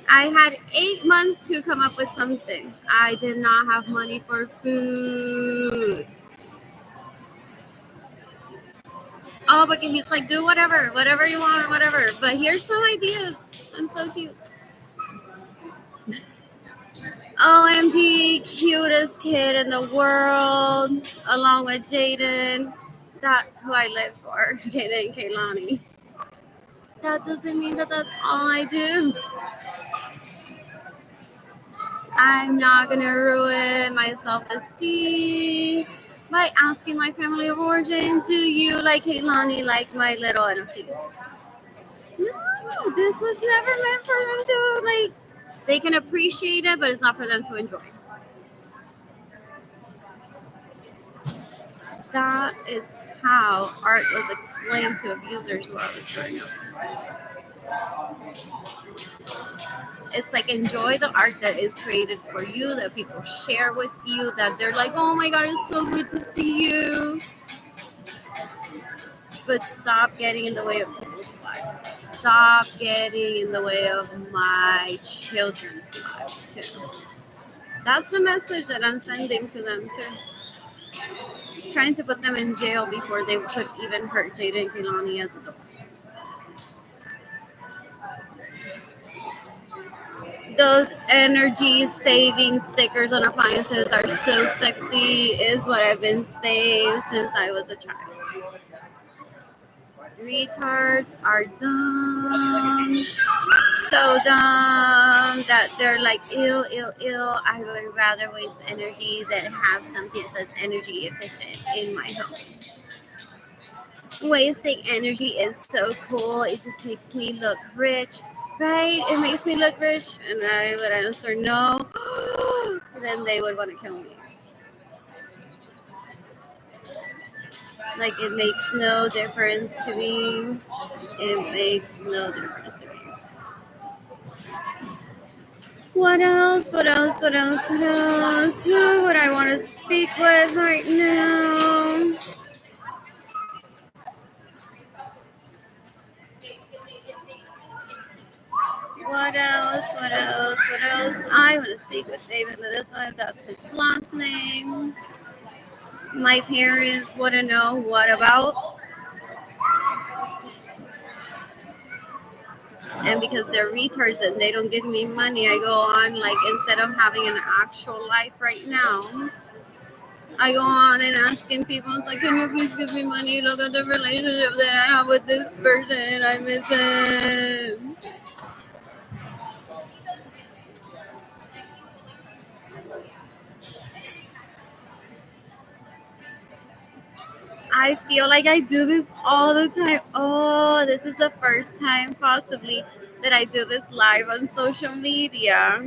I had 8 months to come up with something. I did not have money for food. Oh, because he's like, do whatever you want, whatever. But here's some ideas. I'm so cute. OMG, cutest kid in the world, along with Jaden. That's who I live for, Jaden and Kaylani. That doesn't mean that that's all I do. I'm not gonna ruin my self-esteem by asking my family of origin, do you like Kaylani like my little NFT? No, this was never meant for them to like. They can appreciate it, but it's not for them to enjoy. that is how art was explained to abusers while I was growing up. It's like enjoy the art that is created for you, that people share with you, that they're like, oh my God, it's so good to see you. But stop getting in the way of people's lives. Stop getting in the way of my children's lives too. That's the message that I'm sending to them too. Trying to put them in jail before they could even hurt Jada and Kehlani as adults. Those energy saving stickers on appliances are so sexy, is what I've been saying since I was a child. Retards are dumb, so dumb that they're like, ew, ew, ew. I would rather waste energy than have something that says energy efficient in my home. Wasting energy is so cool. It just makes me look rich, right? It makes me look rich. And I would answer no. Then they would want to kill me. Like, it makes no difference to me. It makes no difference to me. What else? What else? What else? What else? Who would I want to speak with right now? What else? What else? What else? I want to speak with David Ledesma. That's his last name. My parents want to know what about. And because they're retards and they don't give me money, I go on, like, instead of having an actual life right now, I go on and asking people, it's like, can you please give me money? Look at the relationship that I have with this person. I miss him. I feel like I do this all the time. Oh, this is the first time possibly that I do this live on social media.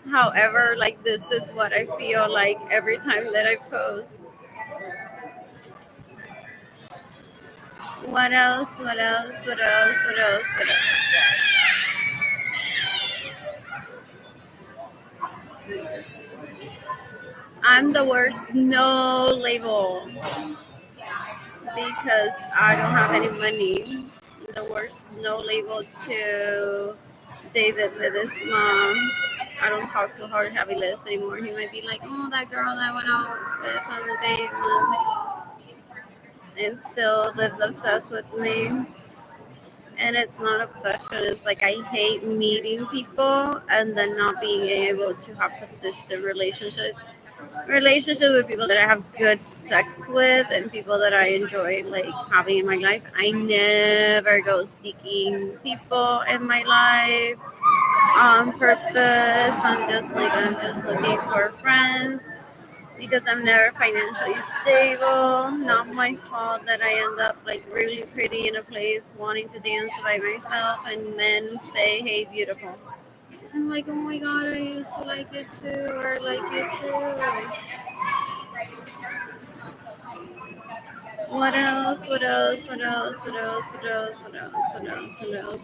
However, like, this is what I feel like every time that I post. What else? What else? What else? What else? What else? I'm the worst no label because I don't have any money. The worst no label to David with his mom. I don't talk to Hard Heavy List anymore. He might be like, oh, that girl that I went out with on the date once, and still lives obsessed with me. And it's not obsession. It's like I hate meeting people and then not being able to have consistent relationships with people that I have good sex with and people that I enjoy like having in my life. I never go seeking people in my life on purpose. I'm just looking for friends because I'm never financially stable. Not my fault that I end up like really pretty in a place wanting to dance by myself and men say, hey, beautiful. I'm like, oh my God, I used to like it too, or I like it too. What else? What else? What else? What else? What else? What else? What else? What else?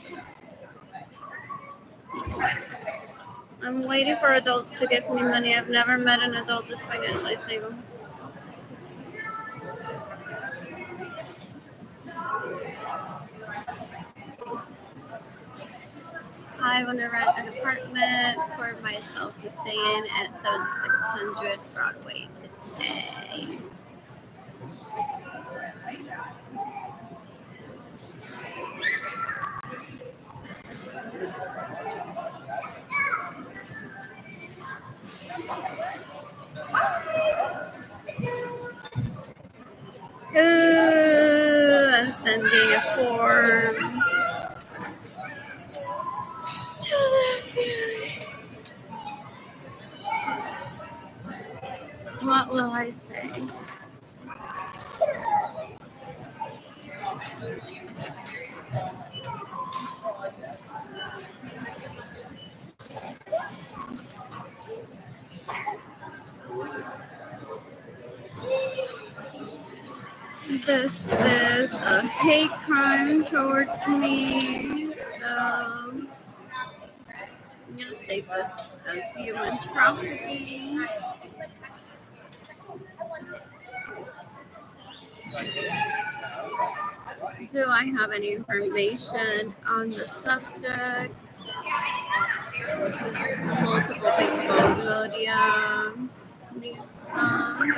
What else? I'm waiting for adults to give me money. I've never met an adult that's financially stable. I want to rent an apartment for myself to stay in at 7600 Broadway today. Ooh, I'm sending a form to the. What will I say? this is a hate crime towards me. So I'm gonna state this as human trafficking. Do I have any information on the subject? This is multiple people. Gloria Nilsson,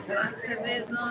Acevedo.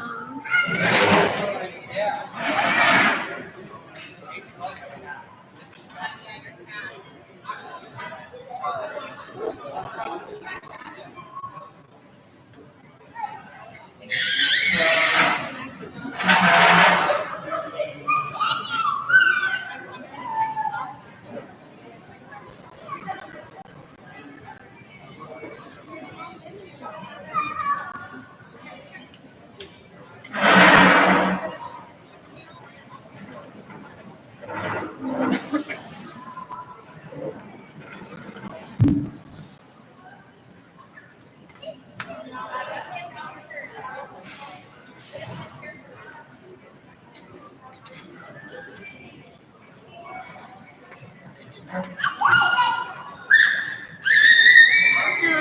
So,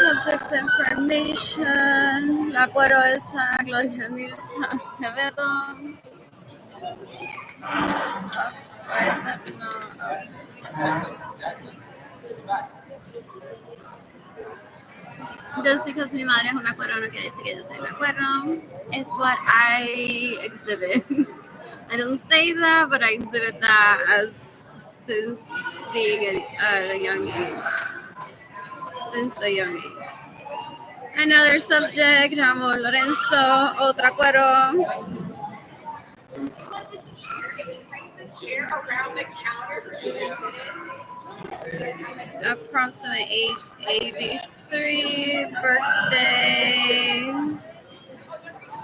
subject information. La cuero es a Gloria Nilsson Acevedo. Just because mi madre es una cuero no quiere decir que yo soy una cuero. It's what I exhibit. I don't say that, but I exhibit that as since being at a young age. Since a young age. Another subject, Ramon Lorenzo, otra cuero. Approximate age 83, birthday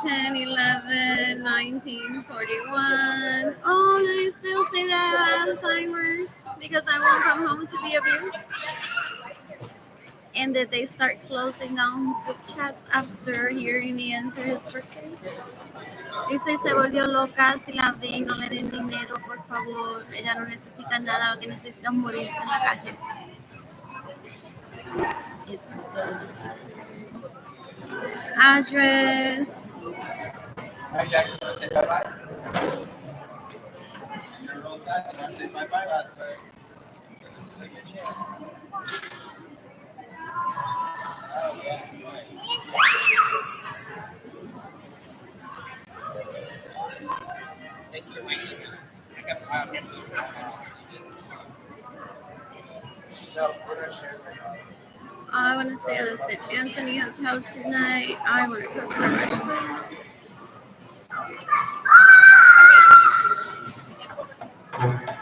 10/11/1941. Oh, they still say that Alzheimer's because I won't come home to be abused. And that they start closing down group chats after hearing me enter his birthday. Dice, se volvió loca, si la ven, no le den dinero, por favor. Ella no necesita nada, lo que necesita es morirse en la calle. It's so disturbing. Address. Hi, Jackson. Want to say bye-bye? You're all set. I'm not saying bye-bye last night. This is a good chance. Oh, yeah. Thanks for waiting. I got the coffee. No, we're not sharing right now. I want to stay at the St. Anthony Hotel tonight. I want to cook for myself.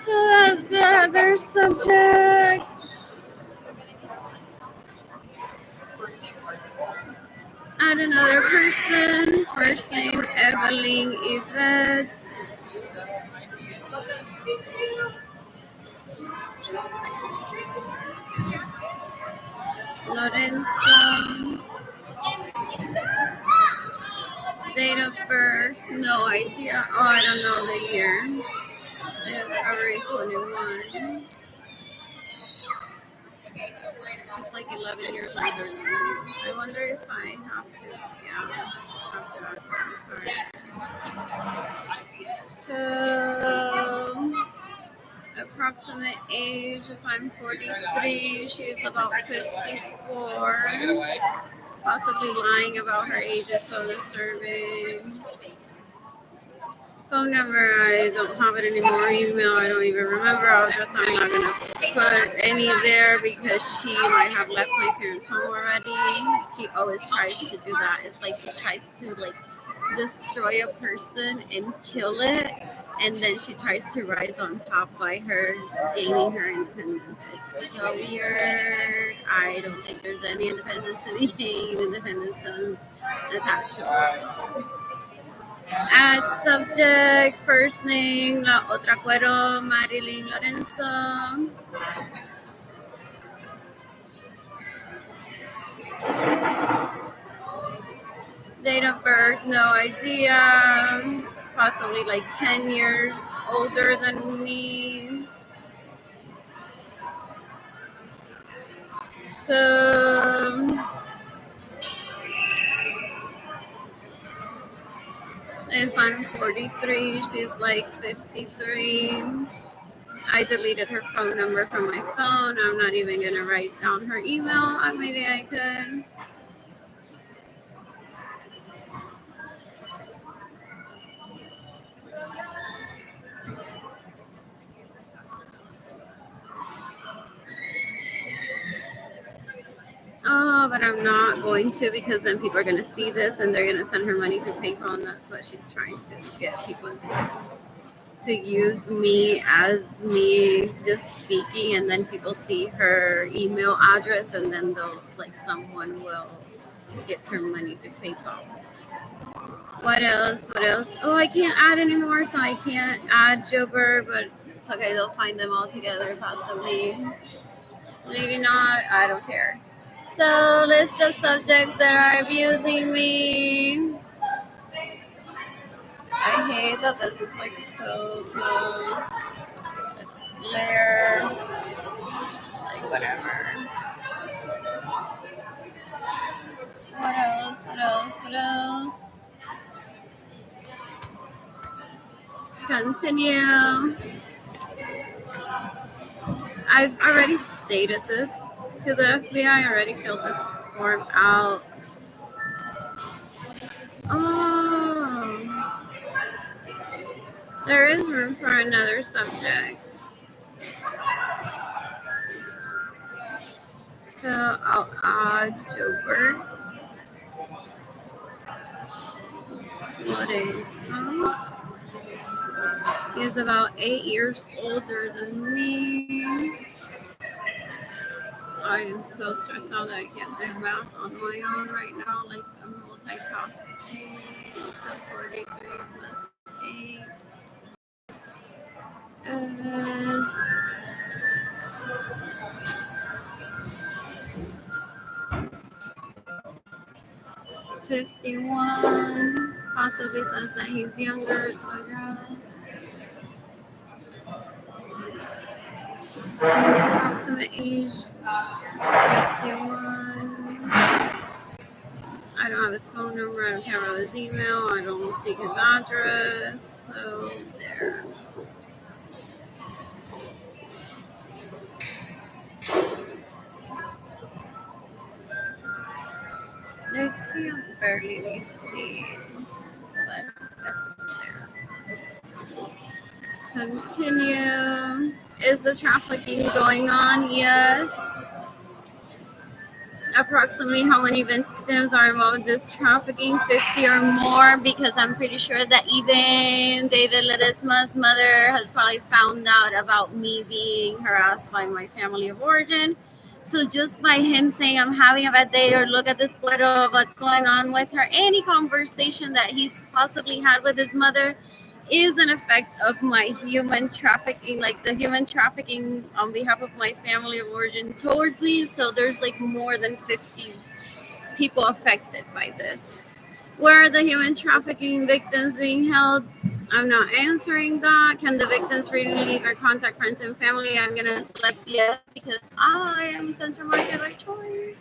So that's the other subject. Add another person. First name Evelyn Yvette. Lorenzo. Date of birth, no idea. Oh, I don't know the year. It's February 21. She's like 11 years older than me. I wonder if I have to. Yeah, I have to. So, approximate age, if I'm 43, she's about 54. Possibly lying about her age is so disturbing. Phone number, I don't have it anymore. Email, I don't even remember. I'm not going to put any there because she might have left my parents' home already. She always tries to do that. It's like she tries to like destroy a person and kill it, and then she tries to rise on top by her gaining her independence. It's so weird. I don't think there's any independence to be gained. Independence does attach to us. Add subject, first name, la otra cuero, Marilyn Lorenzo. Date of birth, no idea. Possibly like 10 years older than me. So if I'm 43, she's like 53. I deleted her phone number from my phone. I'm not even gonna write down her email. Maybe I could. Oh, but I'm not going to because then people are gonna see this and they're gonna send her money to PayPal, and that's what she's trying to get people to do. To use me as me just speaking, and then people see her email address, and then they'll like someone will get her money to PayPal. What else? What else? Oh, I can't add anymore, so I can't add Jober, but it's okay. They'll find them all together, possibly. Maybe not. I don't care. So, list of subjects that are abusing me. I hate that this is like so close. It's glare. Like, whatever. What else? What else? What else? Continue. I've already stated this to the FBI. I already filled this form out. Oh, there is room for another subject. So I'll add Joker. Lorenzo. He is about 8 years older than me. I am so stressed out that I can't do math on my own right now. Like, I'm multitasking. So 43 plus 8 is 51. Possibly says that he's younger, so gross. Approximate age 51. I don't have his phone number. I don't care about his email. I don't seek his address. So there. I can't barely see, but that's there. Continue. Is the trafficking going on? Yes. Approximately how many victims are involved in this trafficking? 50 or more, because I'm pretty sure that even David Ledesma's mother has probably found out about me being harassed by my family of origin. So just by him saying I'm having a bad day, or look at this photo of what's going on with her, any conversation that he's possibly had with his mother is an effect of my human trafficking, like the human trafficking on behalf of my family of origin towards me. So there's like more than 50 people affected by this. Where are the human trafficking victims being held? I'm not answering that. Can the victims freely leave or contact friends and family? I'm going to select yes because I am center market by choice.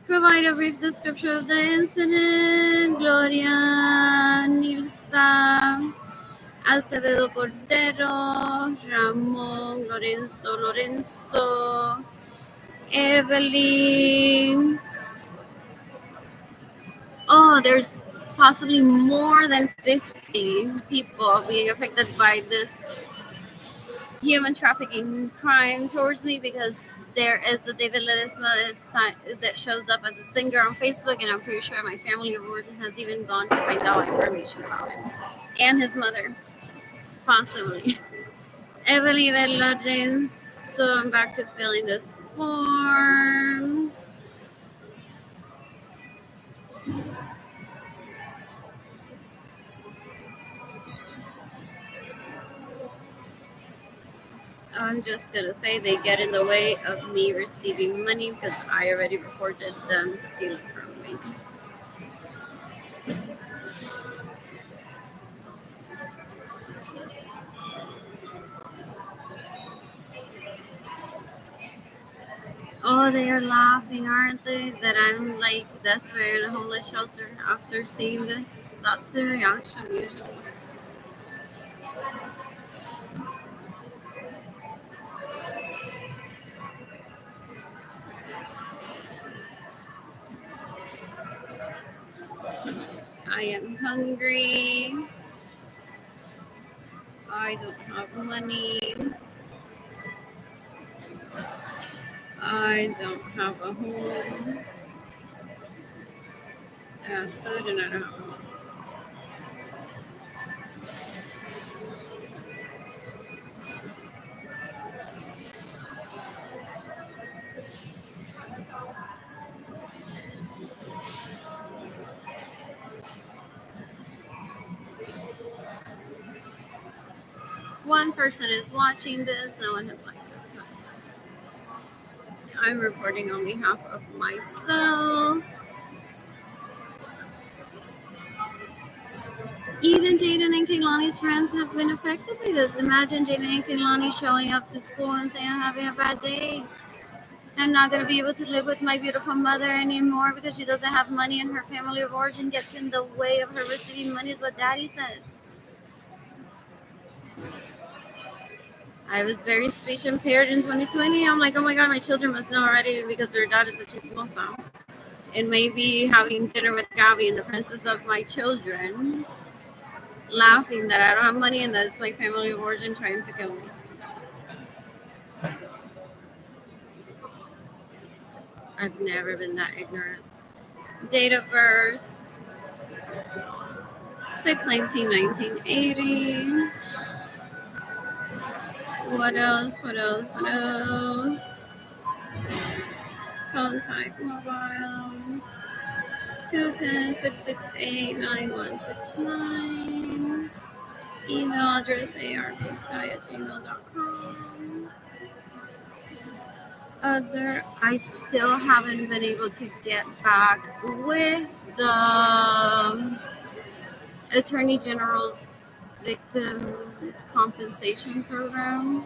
Provide a brief description of the incident. Gloria Nilsa, Acevedo Cordero, Ramón Lorenzo, Evelyn. Oh, there's possibly more than 50 people being affected by this human trafficking crime towards me, because there is the David Ledesma that shows up as a singer on Facebook, and I'm pretty sure my family of origin has even gone to find out information about him and his mother, possibly. Evelyn Lorenzo. So I'm back to filling this form. I'm just gonna say they get in the way of me receiving money because I already reported them stealing from me. Oh, they are laughing, aren't they? That I'm like desperate in a homeless shelter after seeing this. That's the reaction usually. I am hungry. I don't have money. I don't have a home. I have food and I don't have a home. One person is watching this. No one has liked this. I'm reporting on behalf of myself. Even Jaden and Kaylani's friends have been affected by this. Imagine Jaden and Kaylani showing up to school and saying, I'm having a bad day. I'm not going to be able to live with my beautiful mother anymore because she doesn't have money and her family of origin gets in the way of her receiving money, is what daddy says. I was very speech impaired in 2020. I'm like, oh my God, my children must know already because their dad is a chismoso. And maybe having dinner with Gabby and the princess of my children, laughing that I don't have money and that's my family of origin trying to kill me. I've never been that ignorant. Date of birth 6/19/1980. What else? What else? What else? Phone type mobile 210-668-9169. Email address arpsky@gmail.com. I still haven't been able to get back with the Attorney General's Victims Compensation Program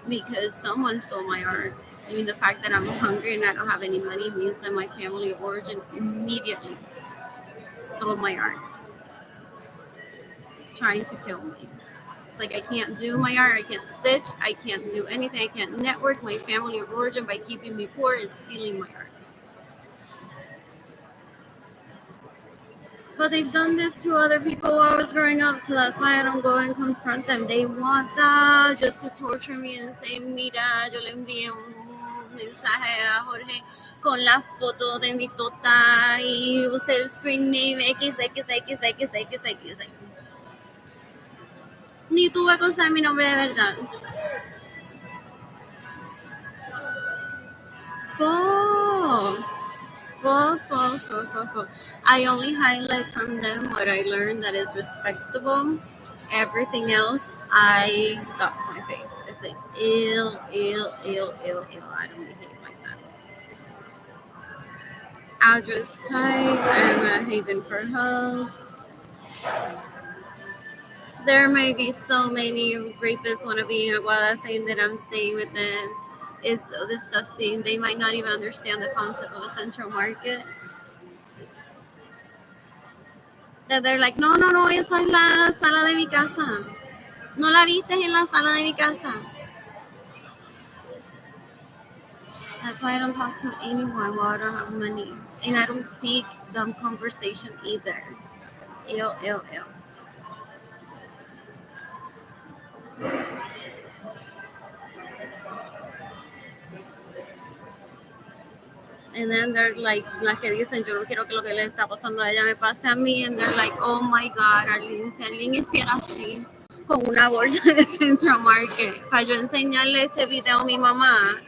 because someone stole my art. I mean, the fact that I'm hungry and I don't have any money means that my family of origin immediately stole my art, trying to kill me. It's like I can't do my art, I can't stitch, I can't do anything, I can't network. My family of origin, by keeping me poor, is stealing my art. But they've done this to other people while I was growing up, so that's why I don't go and confront them. They want that just to torture me and say, mira, yo le envié un mensaje a Jorge con la foto de mi tota y usé el screen name XXXXXXX. Ni tuve que usar mi nombre de verdad. Full. I only highlight from them what I learned that is respectable. Everything else, I dots my face. I say, ill. I don't behave like that. Address type, I'm a Haven for Hope. There may be so many rapists want to be in Aguada saying that I'm staying with them. Is so disgusting. They might not even understand the concept of a central market. That they're like, no, esa es la sala de mi casa. No la viste en la sala de mi casa. That's why I don't talk to anyone while I don't have money. And I don't seek dumb conversation either. Ew. And then they're like, las que dicen, yo no quiero que lo que le está pasando a ella me pase a mí. And they're like, oh my God, Arlene, si Arlene hiciera así, con una bolsa de Central Market, para yo enseñarle este video a mi mamá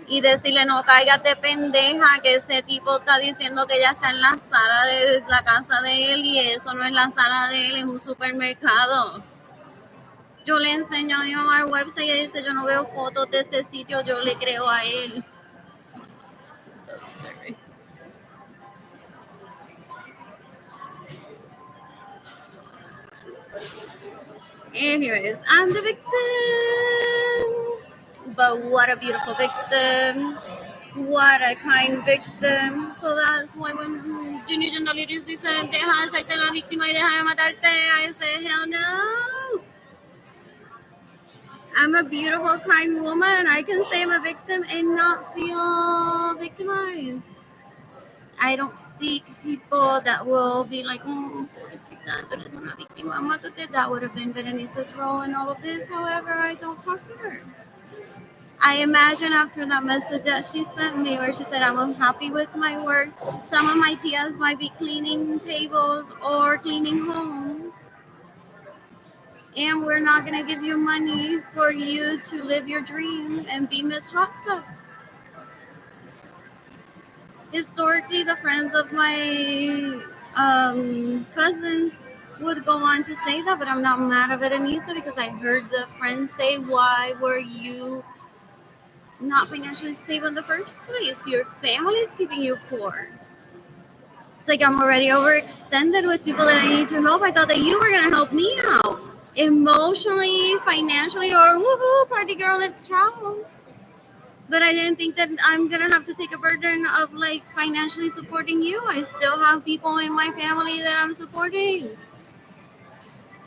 y decirle, no cáigate pendeja, que ese tipo está diciendo que ella está en la sala de la casa de él y eso no es la sala de él, es un supermercado. Yo le enseño a mi mamá el website y ella dice, yo no veo fotos de ese sitio, yo le creo a él. So disturbing. Anyways, I'm the victim. But what a beautiful victim. What a kind victim. So that's why when Junior Jandaliris dice, deja de hacerte la víctima y deja de matarte, I say, hell no. I'm a beautiful, kind woman. I can say I'm a victim and not feel victimized. I don't seek people that will be like, pobrecita, tú eres una víctima, mátate. That would have been Berenice's role in all of this. However, I don't talk to her. I imagine after that message that she sent me where she said, I'm unhappy with my work. Some of my tias might be cleaning tables or cleaning homes. And we're not going to give you money for you to live your dream and be Miss Hot Stuff. Historically, the friends of my cousins would go on to say that, but I'm not mad at Berenice because I heard the friends say, why were you not financially stable in the first place? Your family is keeping you poor. It's like I'm already overextended with people that I need to help. I thought that you were going to help me out emotionally, financially, or woohoo, party girl, let's travel. But I didn't think that I'm going to have to take a burden of like financially supporting you. I still have people in my family that I'm supporting.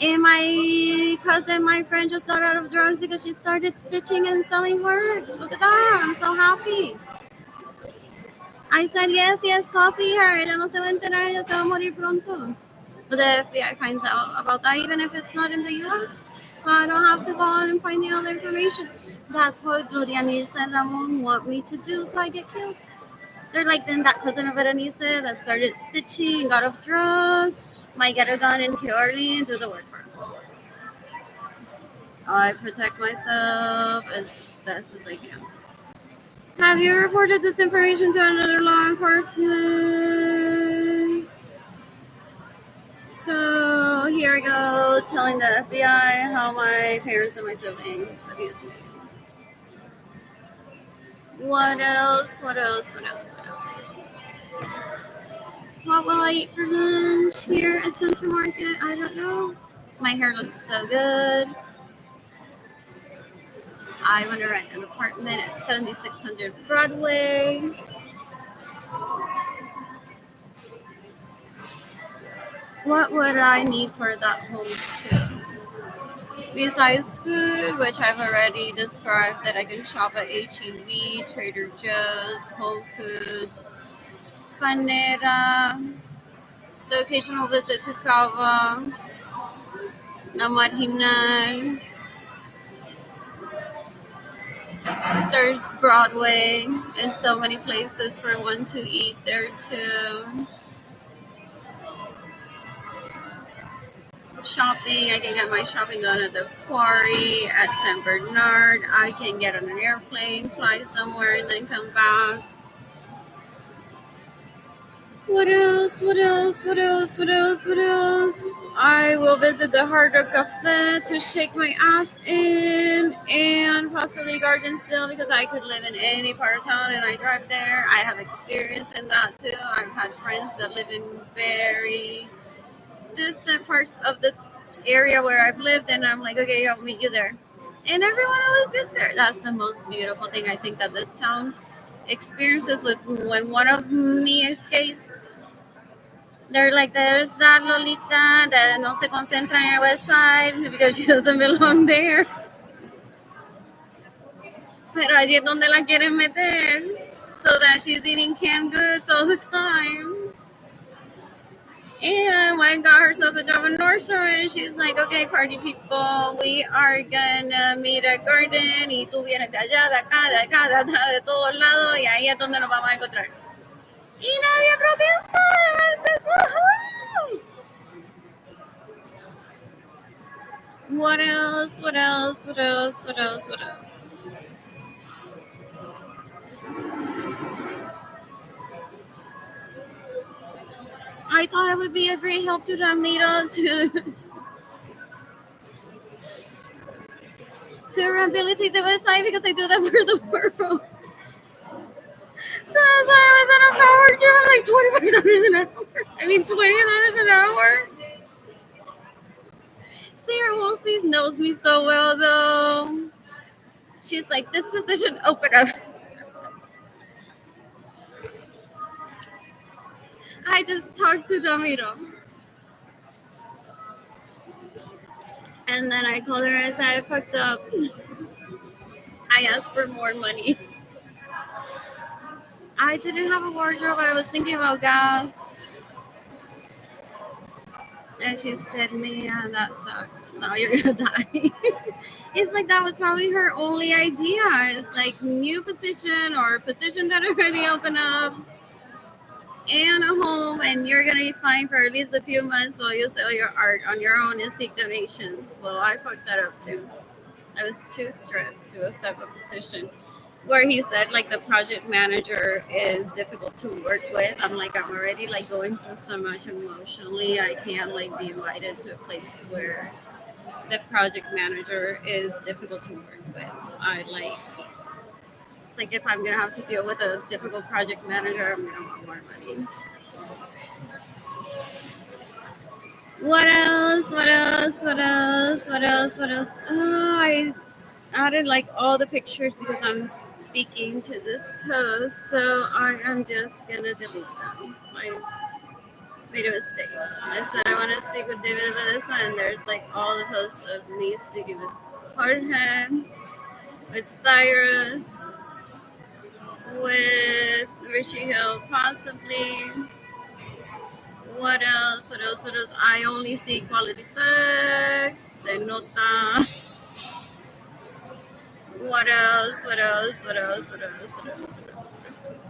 And my cousin, my friend, just got out of drugs because she started stitching and selling work. Look at that. I'm so happy. I said, yes, copy her. Ella no se va a enterar. Ella se va a morir pronto. But the FBI finds out about that even if it's not in the U.S. So I don't have to go on and find the other information. That's what Gloria Nisa and Ramon want me to do, so I get killed. They're like then that cousin of Berenice that started stitching, got off drugs, might get a gun and kill Arlene and do the work for us. I protect myself as best as I can. Have you reported this information to another law enforcement? So here I go, telling the FBI how my parents and my siblings abused me. What else? What will I eat for lunch here at Central Market? I don't know. My hair looks so good. I want to rent an apartment at 7600 Broadway. What would I need for that home too? Besides food, which I've already described, that I can shop at H-E-B, Trader Joe's, Whole Foods, Panera, the occasional visit to Cava, La Marginal. There's Broadway and so many places for one to eat there too. Shopping, I can get my shopping done at the Quarry, at San Bernard. I can get on an airplane, fly somewhere, and then come back. What else? I will visit the Hard Rock Cafe to shake my ass in, and possibly Gardensville because I could live in any part of town and I drive there. I have experience in that too. I've had friends that live in very distant parts of the area where I've lived, and I'm like, okay, I'll meet you there. And everyone always gets there. That's the most beautiful thing I think that this town experiences with when one of me escapes. They're like, there's that Lolita that no se concentra en el West Side because she doesn't belong there. Pero allí es donde la quieren meter so that she's eating canned goods all the time. And Wayne got herself a job in Nordstrom, and she's like, okay, party people, we are gonna meet at Garden, y tú vienes de allá, de acá, de todos lados, y ahí es donde nos vamos a encontrar. Y nadie protesta. What else? I thought it would be a great help to Ramiro to rehabilitate the West Side because I do that for the world. So that's why I was on a power trip. I'm like $25 an hour. I mean, $20 an hour. Sarah Woolsey knows me so well, though. She's like, this position open up. I just talked to Jamiro. And then I called her and said I fucked up. I asked for more money. I didn't have a wardrobe. I was thinking about gas. And she said, man, that sucks. Now you're going to die. It's like that was probably her only idea. It's like new position or a position that already opened up and a home, and you're going to be fine for at least a few months while you sell your art on your own and seek donations. Well, I fucked that up too. I was too stressed to accept a position where he said like the project manager is difficult to work with. I'm like, I'm already like going through so much emotionally. I can't like be invited to a place where the project manager is difficult to work with. I like it's like if I'm gonna have to deal with a difficult project manager, I'm gonna want more money. What else? What else? What else? What else? What else? Oh, I added like all the pictures because I'm speaking to this post, so I am just gonna delete them. I made a mistake. I said I want to speak with David about this one. There's like all the posts of me speaking with Jorge, with Cyrus, with Richie Hill, possibly. What else? What else? What else? I only see quality sex. Se nota. What else? What else? What else? What else? What else? What else? What else?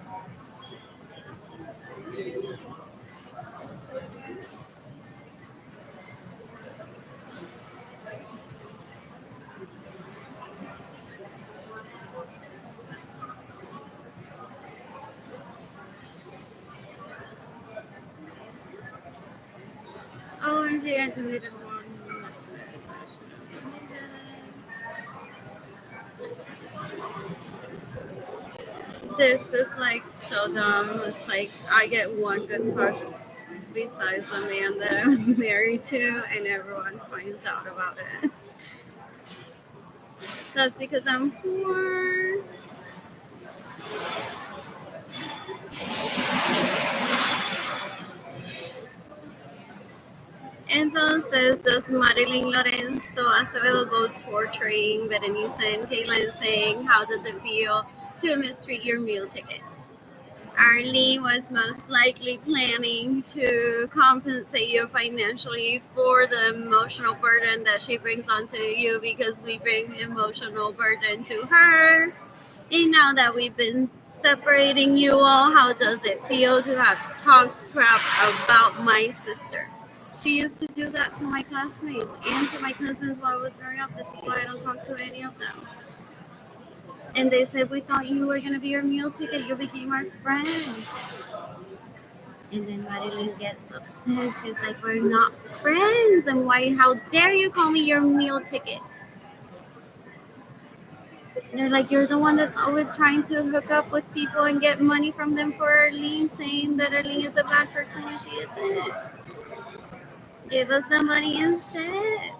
OMG, I deleted one message. I should have deleted. This is like so dumb. It's like I get one good fuck besides the man that I was married to, and everyone finds out about it. That's because I'm poor. Entonces, does Marilyn Lorenzo Acevedo go torturing Berenice and Kayla saying, how does it feel to mistreat your meal ticket? Arlene was most likely planning to compensate you financially for the emotional burden that she brings onto you because we bring emotional burden to her. And now that we've been separating you all, how does it feel to have talked crap about my sister? She used to do that to my classmates and to my cousins while I was growing up. This is why I don't talk to any of them. And they said, we thought you were going to be our meal ticket. You became our friend. And then Marilyn gets upset. She's like, we're not friends. And why, how dare you call me your meal ticket? And they're like, you're the one that's always trying to hook up with people and get money from them for Arlene, saying that Arlene is a bad person when she isn't. Give us the money instead.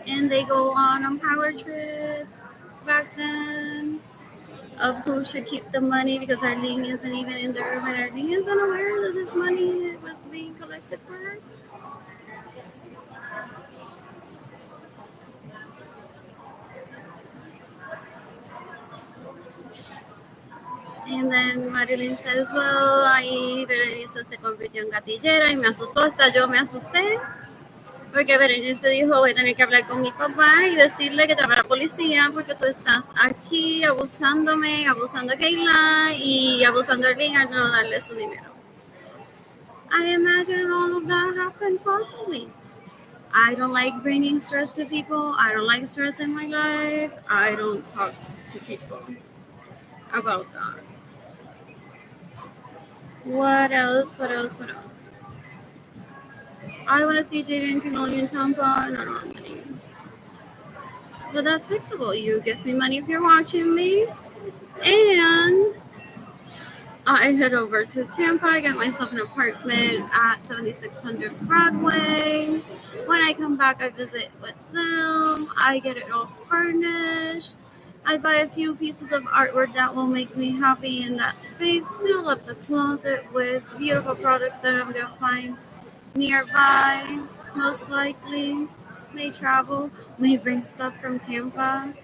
And they go on power trips back then of who should keep the money because Arlene isn't even in the room and Arlene isn't aware that this money was being collected for her. And then Marilyn says, well, ahí Berenice se convirtió en gatillera y me asustó, hasta yo me asusté. Porque Berenice dijo, voy a tener que hablar con mi papá y decirle que llame a la policía porque tú estás aquí abusándome, abusando a Kayla y abusando a Arlene al no darle su dinero. I imagine all of that happened possibly. I don't like bringing stress to people. I don't like stress in my life. I don't talk to people about that. What else? What else? What else? I want to see Jaden Cannoli in Tampa. No, I'm kidding. But that's fixable. You give me money if you're watching me. And I head over to Tampa. I get myself an apartment at 7600 Broadway. When I come back, I visit with Sam. I get it all furnished. I buy a few pieces of artwork that will make me happy in that space, fill up the closet with beautiful products that I'm gonna find nearby, most likely. May travel, may bring stuff from Tampa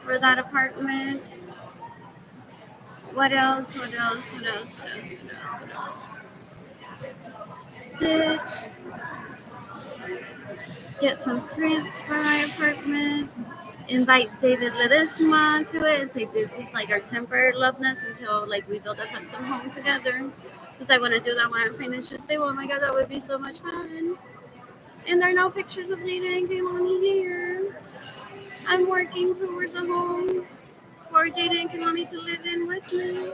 for that apartment. What else? What else? What else? What else? What else? What else? Stitch. Get some prints for my apartment. Invite David Ledesma to it and say this is like our temporary loveness until like we build a custom home together. Because I want to do that when I'm financially stable. Oh my god, that would be so much fun. And there are no pictures of Jaden and Kaylani here. I'm working towards a home for Jaden and Kaylani to live in with me.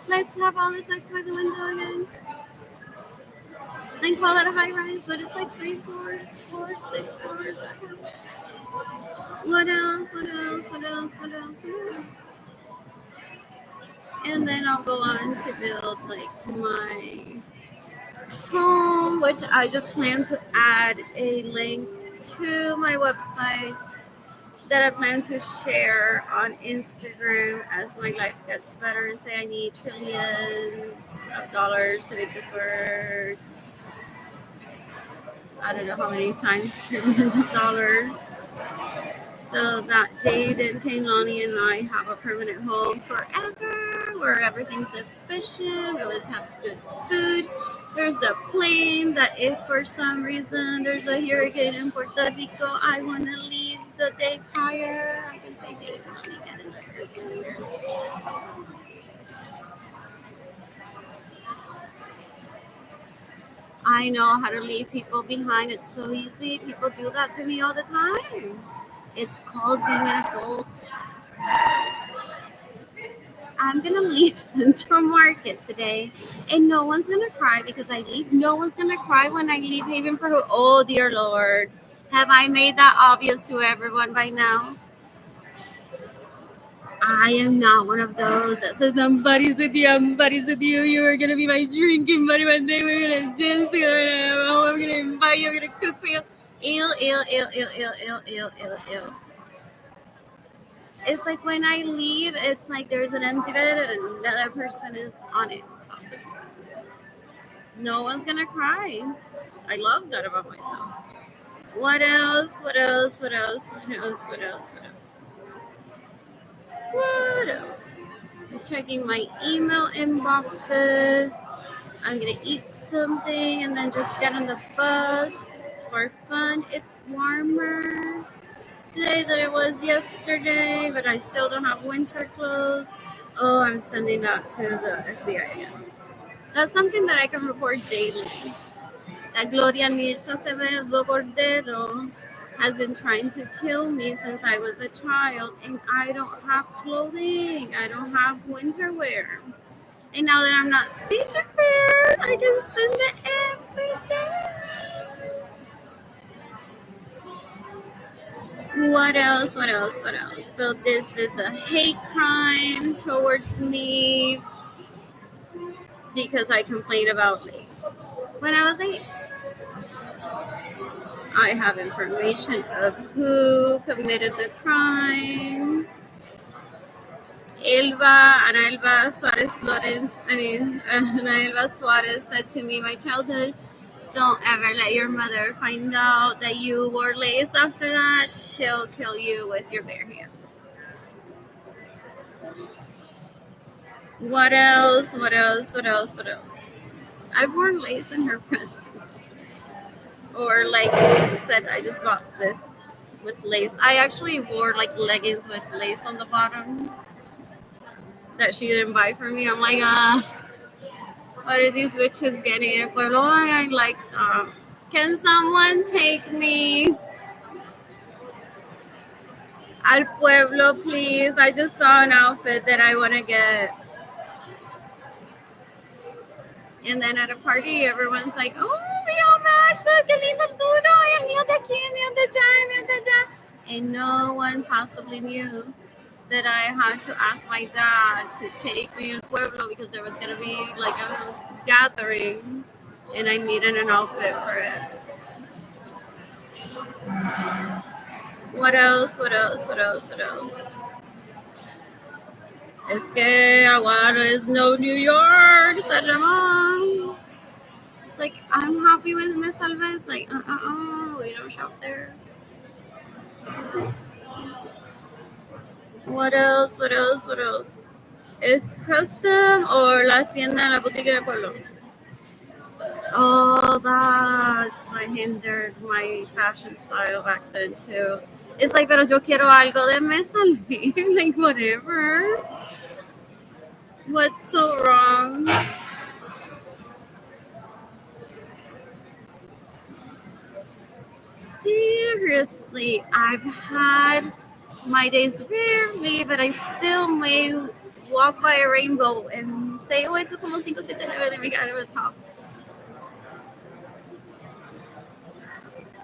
Let's have all this X by the window again. And call it a high rise, but it's like 3 floors, 6 floors. What else? What else? What else? What else? What else? And then I'll go on to build like my home, which I just plan to add a link to my website that I plan to share on Instagram as my life gets better and say I need trillions of dollars to make this work. I don't know how many times trillions of dollars. So that Jade and Kaylani and I have a permanent home forever where everything's efficient. We always have good food. There's a plane that if for some reason there's a hurricane in Puerto Rico, I want to leave the day prior. I can say Jade and Kaylani get in the airplane. I know how to leave people behind. It's so easy. People do that to me all the time. It's called being an adult. I'm gonna leave Central Market today, and no one's gonna cry because I leave. No one's gonna cry when I leave Haven for Hope. Oh dear Lord, have I made that obvious to everyone by now? I am not one of those that says I'm buddies with you. I'm buddies with you. You are gonna be my drinking buddy one day. We're gonna dance together. I'm gonna invite you. I'm gonna cook for you. Ew, ew, ew, ew, ew, ew, ew, ew, ew. It's like when I leave, it's like there's an empty bed and another person is on it, possibly. No one's gonna cry. I love that about myself. What else? What else? What else? What else? What else? What else? What else? I'm checking my email inboxes. I'm gonna eat something and then just get on the bus for fun. It's warmer today than it was yesterday, but I still don't have winter clothes. Oh, I'm sending that to the FBI again. That's something that I can report daily. That Gloria Mirza Acevedo Cordero has been trying to kill me since I was a child, and I don't have clothing. I don't have winter wear. And now that I'm not speech impaired, I can send it every day. What else? What else? What else? So this is a hate crime towards me because I complained about lace when I was 8. I have information of who committed the crime. Ana Elba Suarez Flores, Ana Elba Suarez said to me in my childhood, don't ever let your mother find out that you wore lace after that. She'll kill you with your bare hands. What else? What else? What else? What else? I've worn lace in her presence. Or like I said, I just bought this with lace. I actually wore like leggings with lace on the bottom that she didn't buy for me. I'm like, what are these bitches getting in Pueblo? I like, can someone take me al Pueblo, please? I just saw an outfit that I want to get. And then at a party, everyone's like, oh, real match, qué lindo el tuyo, ay, el mío de aquí, el mío de allá, el mío de allá. And no one possibly knew that I had to ask my dad to take me in Pueblo because there was going to be like a gathering and I needed an outfit for it. What else? What else? What else? What else? Es que Aguado is no New York, said Ramon. It's like, I'm happy with Miss Alva. It's like, we don't shop there. What else? What else? What else? ¿Es custom or la tienda en la boutique de Pueblo? Oh, that's what hindered my fashion style back then too. It's like, pero yo quiero algo de Miss Alva. Like, whatever. What's so wrong? Seriously, I've had my days rarely, but I still may walk by a rainbow and say, oh, esto como 579 let me get out of the top.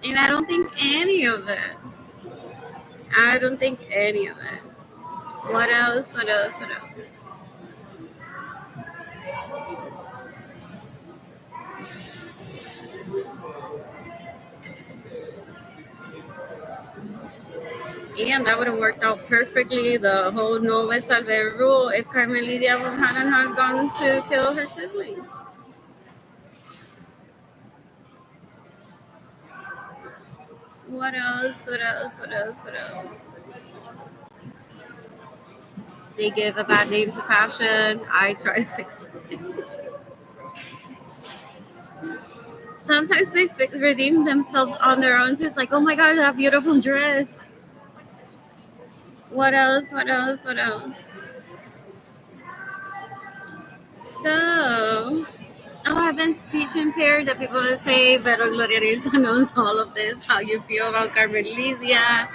And I don't think any of it. I don't think any of it. What else? What else? What else? And that would have worked out perfectly, the whole no me salve rule, if Carmen Lydia hadn't had gone to kill her sibling. What else? What else? What else? What else? They give a bad name to fashion. I try to fix it. Sometimes they redeem themselves on their own too. It's like, oh my god, that beautiful dress. What else? What else? What else? So, I've been speech impaired. That people will say, pero Gloria Nilsa knows all of this. How you feel about Carmen Lydia.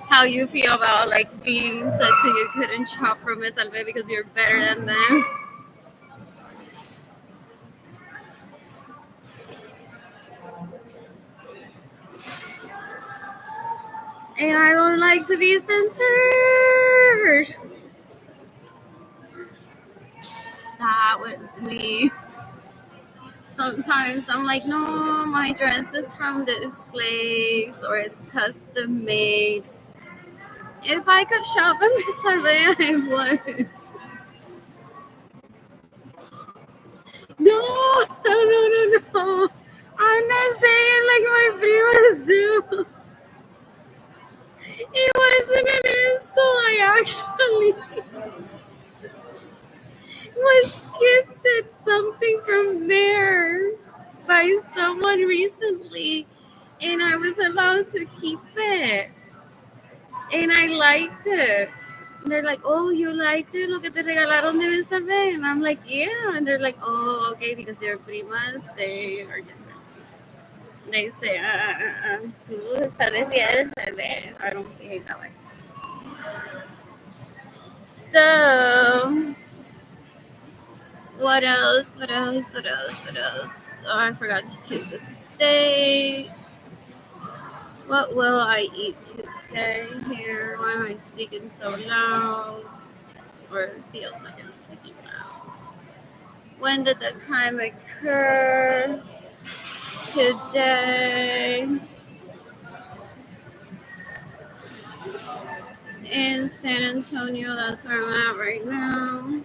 How you feel about like being said to you couldn't shop from Miss Alve because you're better than them. And I don't like to be censored. That was me. Sometimes I'm like, no, my dress is from this place or it's custom made. If I could shop at Miss Alve, I would. No, no. I'm not saying like my primas do. It wasn't an install. I actually was gifted something from there by someone recently, and I was allowed to keep it. And I liked it. And they're like, oh, you liked it? Lo que te regalaron de Miss Alve? And I'm like, yeah. And they're like, oh, okay, because your primas, they are different. They say, tú estás vestida de Miss Alve. I don't behave that way. So, what else? What else? What else? What else? Oh, I forgot to choose a steak. What will I eat today here? Why am I speaking so loud? Or it feels like I'm speaking loud. When did the crime occur? Today. In San Antonio, that's where I'm at right now.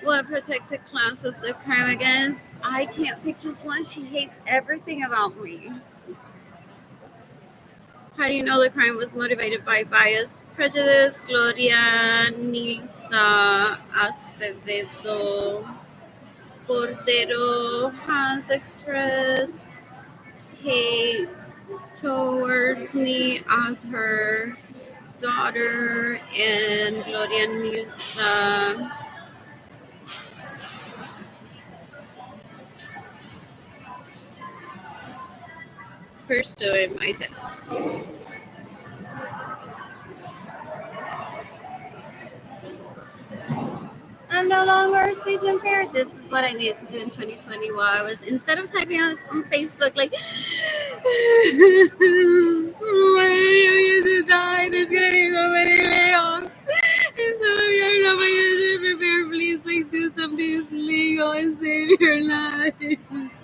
What protected class was the crime against? I can't pick just one. She hates everything about me. How do you know the crime was motivated by bias, prejudice? Gloria Nilsa Acevedo Cordero has expressed hate towards me as her daughter, and Gloria Nilsa pursuing my death. I'm no longer speech impaired. This is what I needed to do in 2020 while I was, instead of typing on Facebook like, my radio used to die, there's gonna be so many layoffs, and some of you are not financially prepared, please like do something, please. to go and save your lives.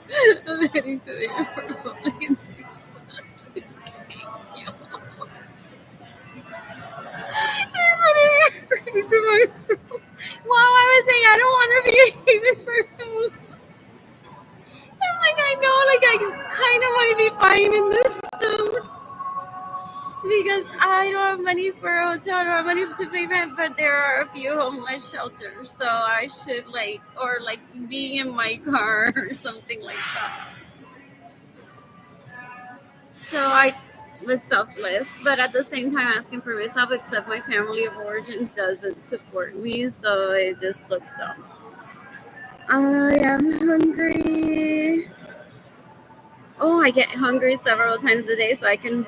I'm heading to the airport only in 6 months. To myself, while I was saying I don't want to be a haven for him. I'm like, I know, like I kind of might be fine in this because I don't have money for a hotel, I don't have money to pay rent, but there are a few homeless shelters, so I should or being in my car or something like that. So I was selfless, but at the same time asking for myself, except my family of origin doesn't support me, so it just looks dumb. I am hungry. Oh, I get hungry several times a day, so I can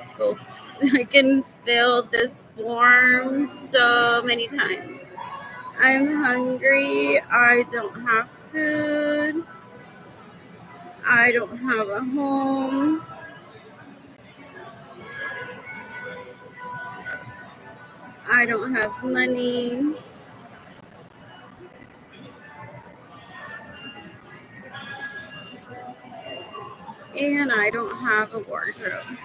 fill this form so many times. I'm hungry. I don't have food. I don't have a home. I don't have money. And I don't have a wardrobe.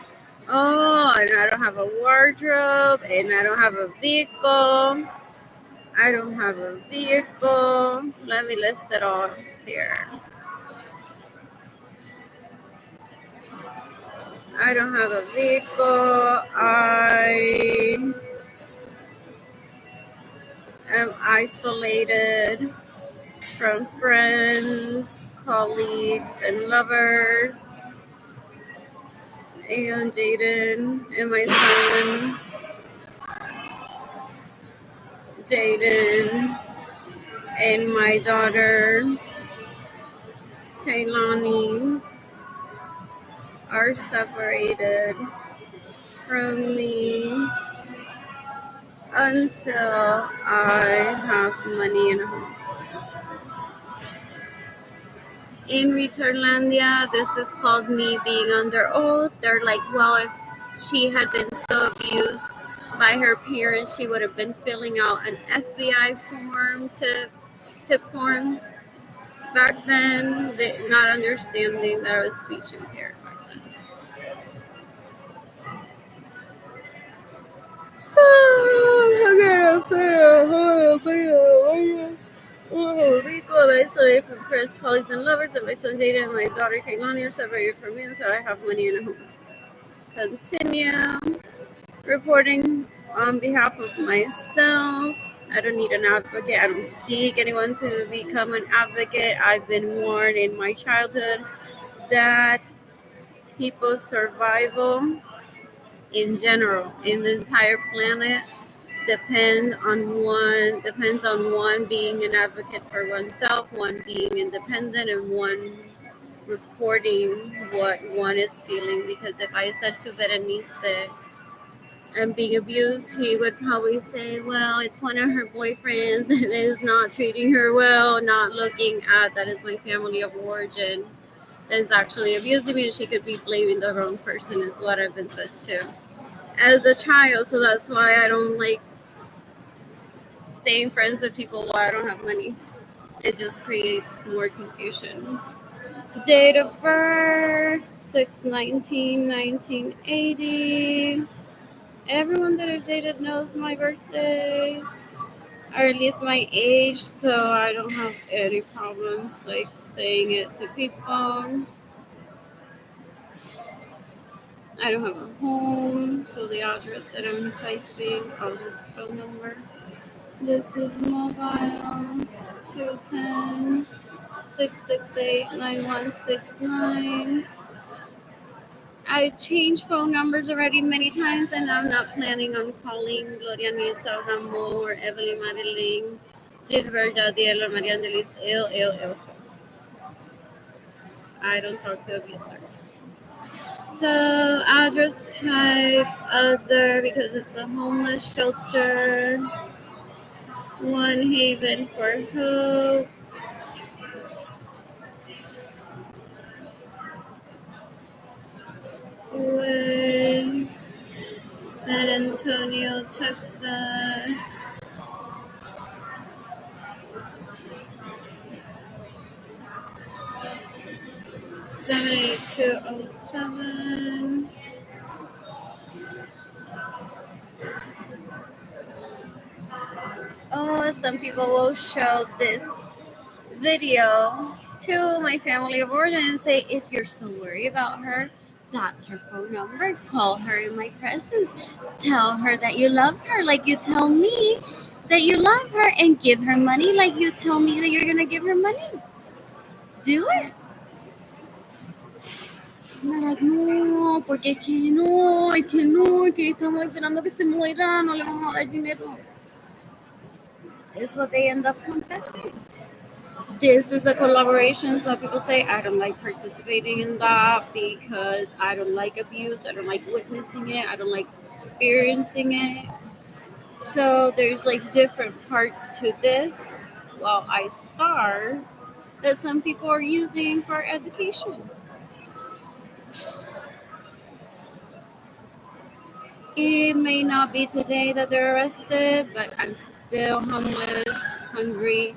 Oh, and I don't have a wardrobe, and I don't have a vehicle. I don't have a vehicle. Let me list it all here. I don't have a vehicle. I am isolated from friends, colleagues, and lovers. And Jaden and my son, Jaden, and my daughter, Kaylani, are separated from me until I have money and a home. In Returnlandia, this is called me being under oath. They're like, well, if she had been so abused by her parents, she would have been filling out an FBI form tip form back then, not understanding that I was speech impaired back then. So I'm gonna play Rico, isolated from friends, colleagues, and lovers, and my son Jaden and my daughter Kaylani are separated from me until I have money and a home. Continue reporting on behalf of myself. I don't need an advocate. I don't seek anyone to become an advocate. I've been warned in my childhood that people's survival in general in the entire planet depends on one being an advocate for oneself, one being independent, and one reporting what one is feeling. Because if I said to Berenice I'm being abused, he would probably say, well, it's one of her boyfriends that is not treating her well, not looking at that is my family of origin that is actually abusing me, and she could be blaming the wrong person, is what I've been said to as a child. So that's why I don't like staying friends with people while I don't have money. It just creates more confusion. Date of birth 6/19/1980. Everyone that I've dated knows my birthday, or at least my age, so I don't have any problems like saying it to people. I don't have a home, so the address that I'm typing, this is phone number. This is mobile 210-668-9169. I changed phone numbers already many times, and I'm not planning on calling Gloria Nilsa Ramon or Evelyn Madeline, Gilbert Jadiel, or Maria Angelis. I don't talk to abusers. So address type other because it's a homeless shelter. One Haven for Hope. Way, San Antonio, Texas. 78207. Oh, some people will show this video to my family of origin and say, if you're so worried about her, that's her phone number. Call her in my presence. Tell her that you love her like you tell me that you love her, and give her money like you tell me that you're going to give her money. Do it. No, like, no, porque es que no, es que estamos esperando que se muera, no le vamos a dar dinero. It's what they end up confessing. This is a collaboration, so people say, I don't like participating in that because I don't like abuse, I don't like witnessing it, I don't like experiencing it. So there's like different parts to this while I starve that some people are using for education. It may not be today that they're arrested, but I'm still homeless, hungry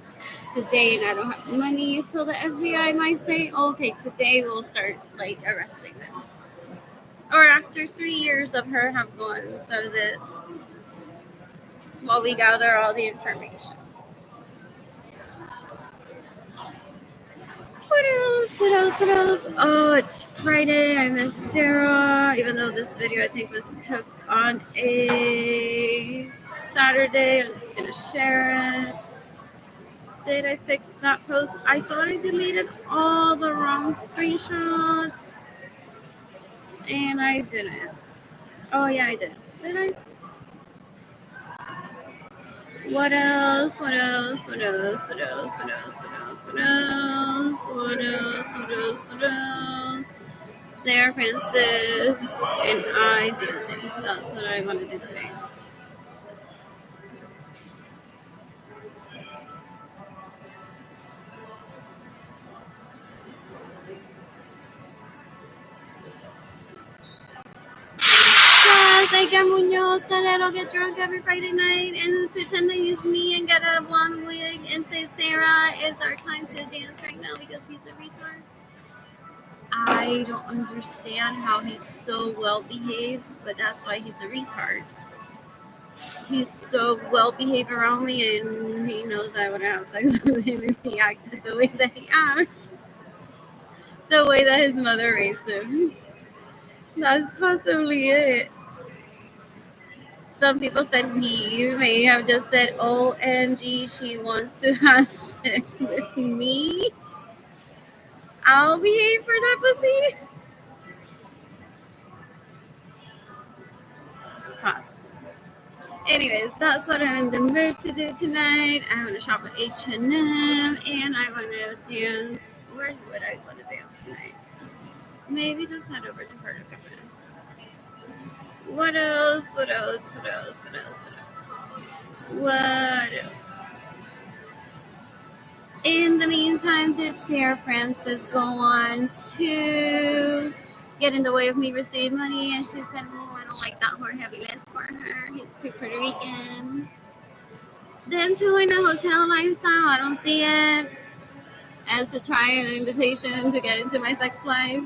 today, and I don't have money. So the FBI might say, okay, today we'll start like arresting them. Or after 3 years of her have gone through this, while we gather all the information. What else? What else? What else? Oh, it's Friday. I miss Sarah. Even though this video I think was took on a Saturday, I'm just gonna share it. Did I fix that post? I thought I deleted all the wrong screenshots, and I didn't. Oh yeah, I did. Did I? What else? What else? What else? What else? What else? What else? What else? What else? What else? What else? Sarah Francis and I dancing. That's what I want to do today. Yes, like Munoz, Carrero get drunk every Friday night and pretend that he's me and get a blonde wig and say, Sarah, it's our time to dance right now because he's a retard. I don't understand how he's so well behaved, but that's why he's a retard. He's so well behaved around me, and he knows I would have sex with him if he acted the way that he acts. The way that his mother raised him. That's possibly it. Some people said he may have just said, OMG, she wants to have sex with me. I'll behave for that pussy. Possible. Anyways, that's what I'm in the mood to do tonight. I want to shop at H&M and I want to dance. Where would I want to dance tonight? Maybe just head over to Puerto Cafe. What else? What else? What else? What else? What else? In the meantime, did Sarah Francis go on to get in the way of me receiving money? And she said, I don't like that Jorge Aviles for her. He's too Puerto Rican. Then too in a hotel lifestyle, I don't see it as to try an invitation to get into my sex life.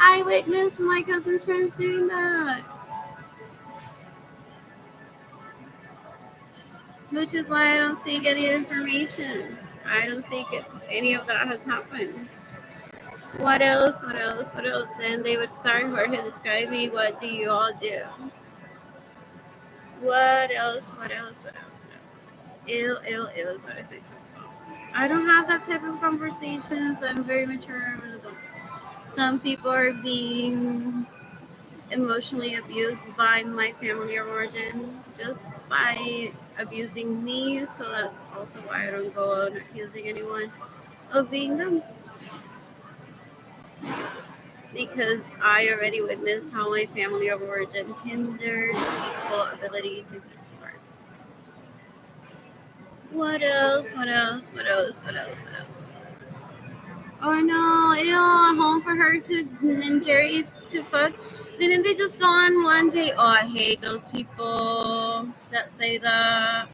I witnessed my cousin's friends doing that. Which is why I don't seek any information. I don't seek if any of that has happened. What else? What else? What else? Then they would start Jorge describe me. What do you all do? What else? What else? What else? What else? Ill is what I say to them. I don't have that type of conversations. I'm very mature. Some people are being emotionally abused by my family of origin just by abusing me. So that's also why I don't go out accusing anyone of being them. Because I already witnessed how my family of origin hinders people's ability to be smart. What else? What else? What else? What else? What else? Oh no, ew, home for her to and Jerry to fuck. Didn't they just go on one day? Oh, I hate those people that say that.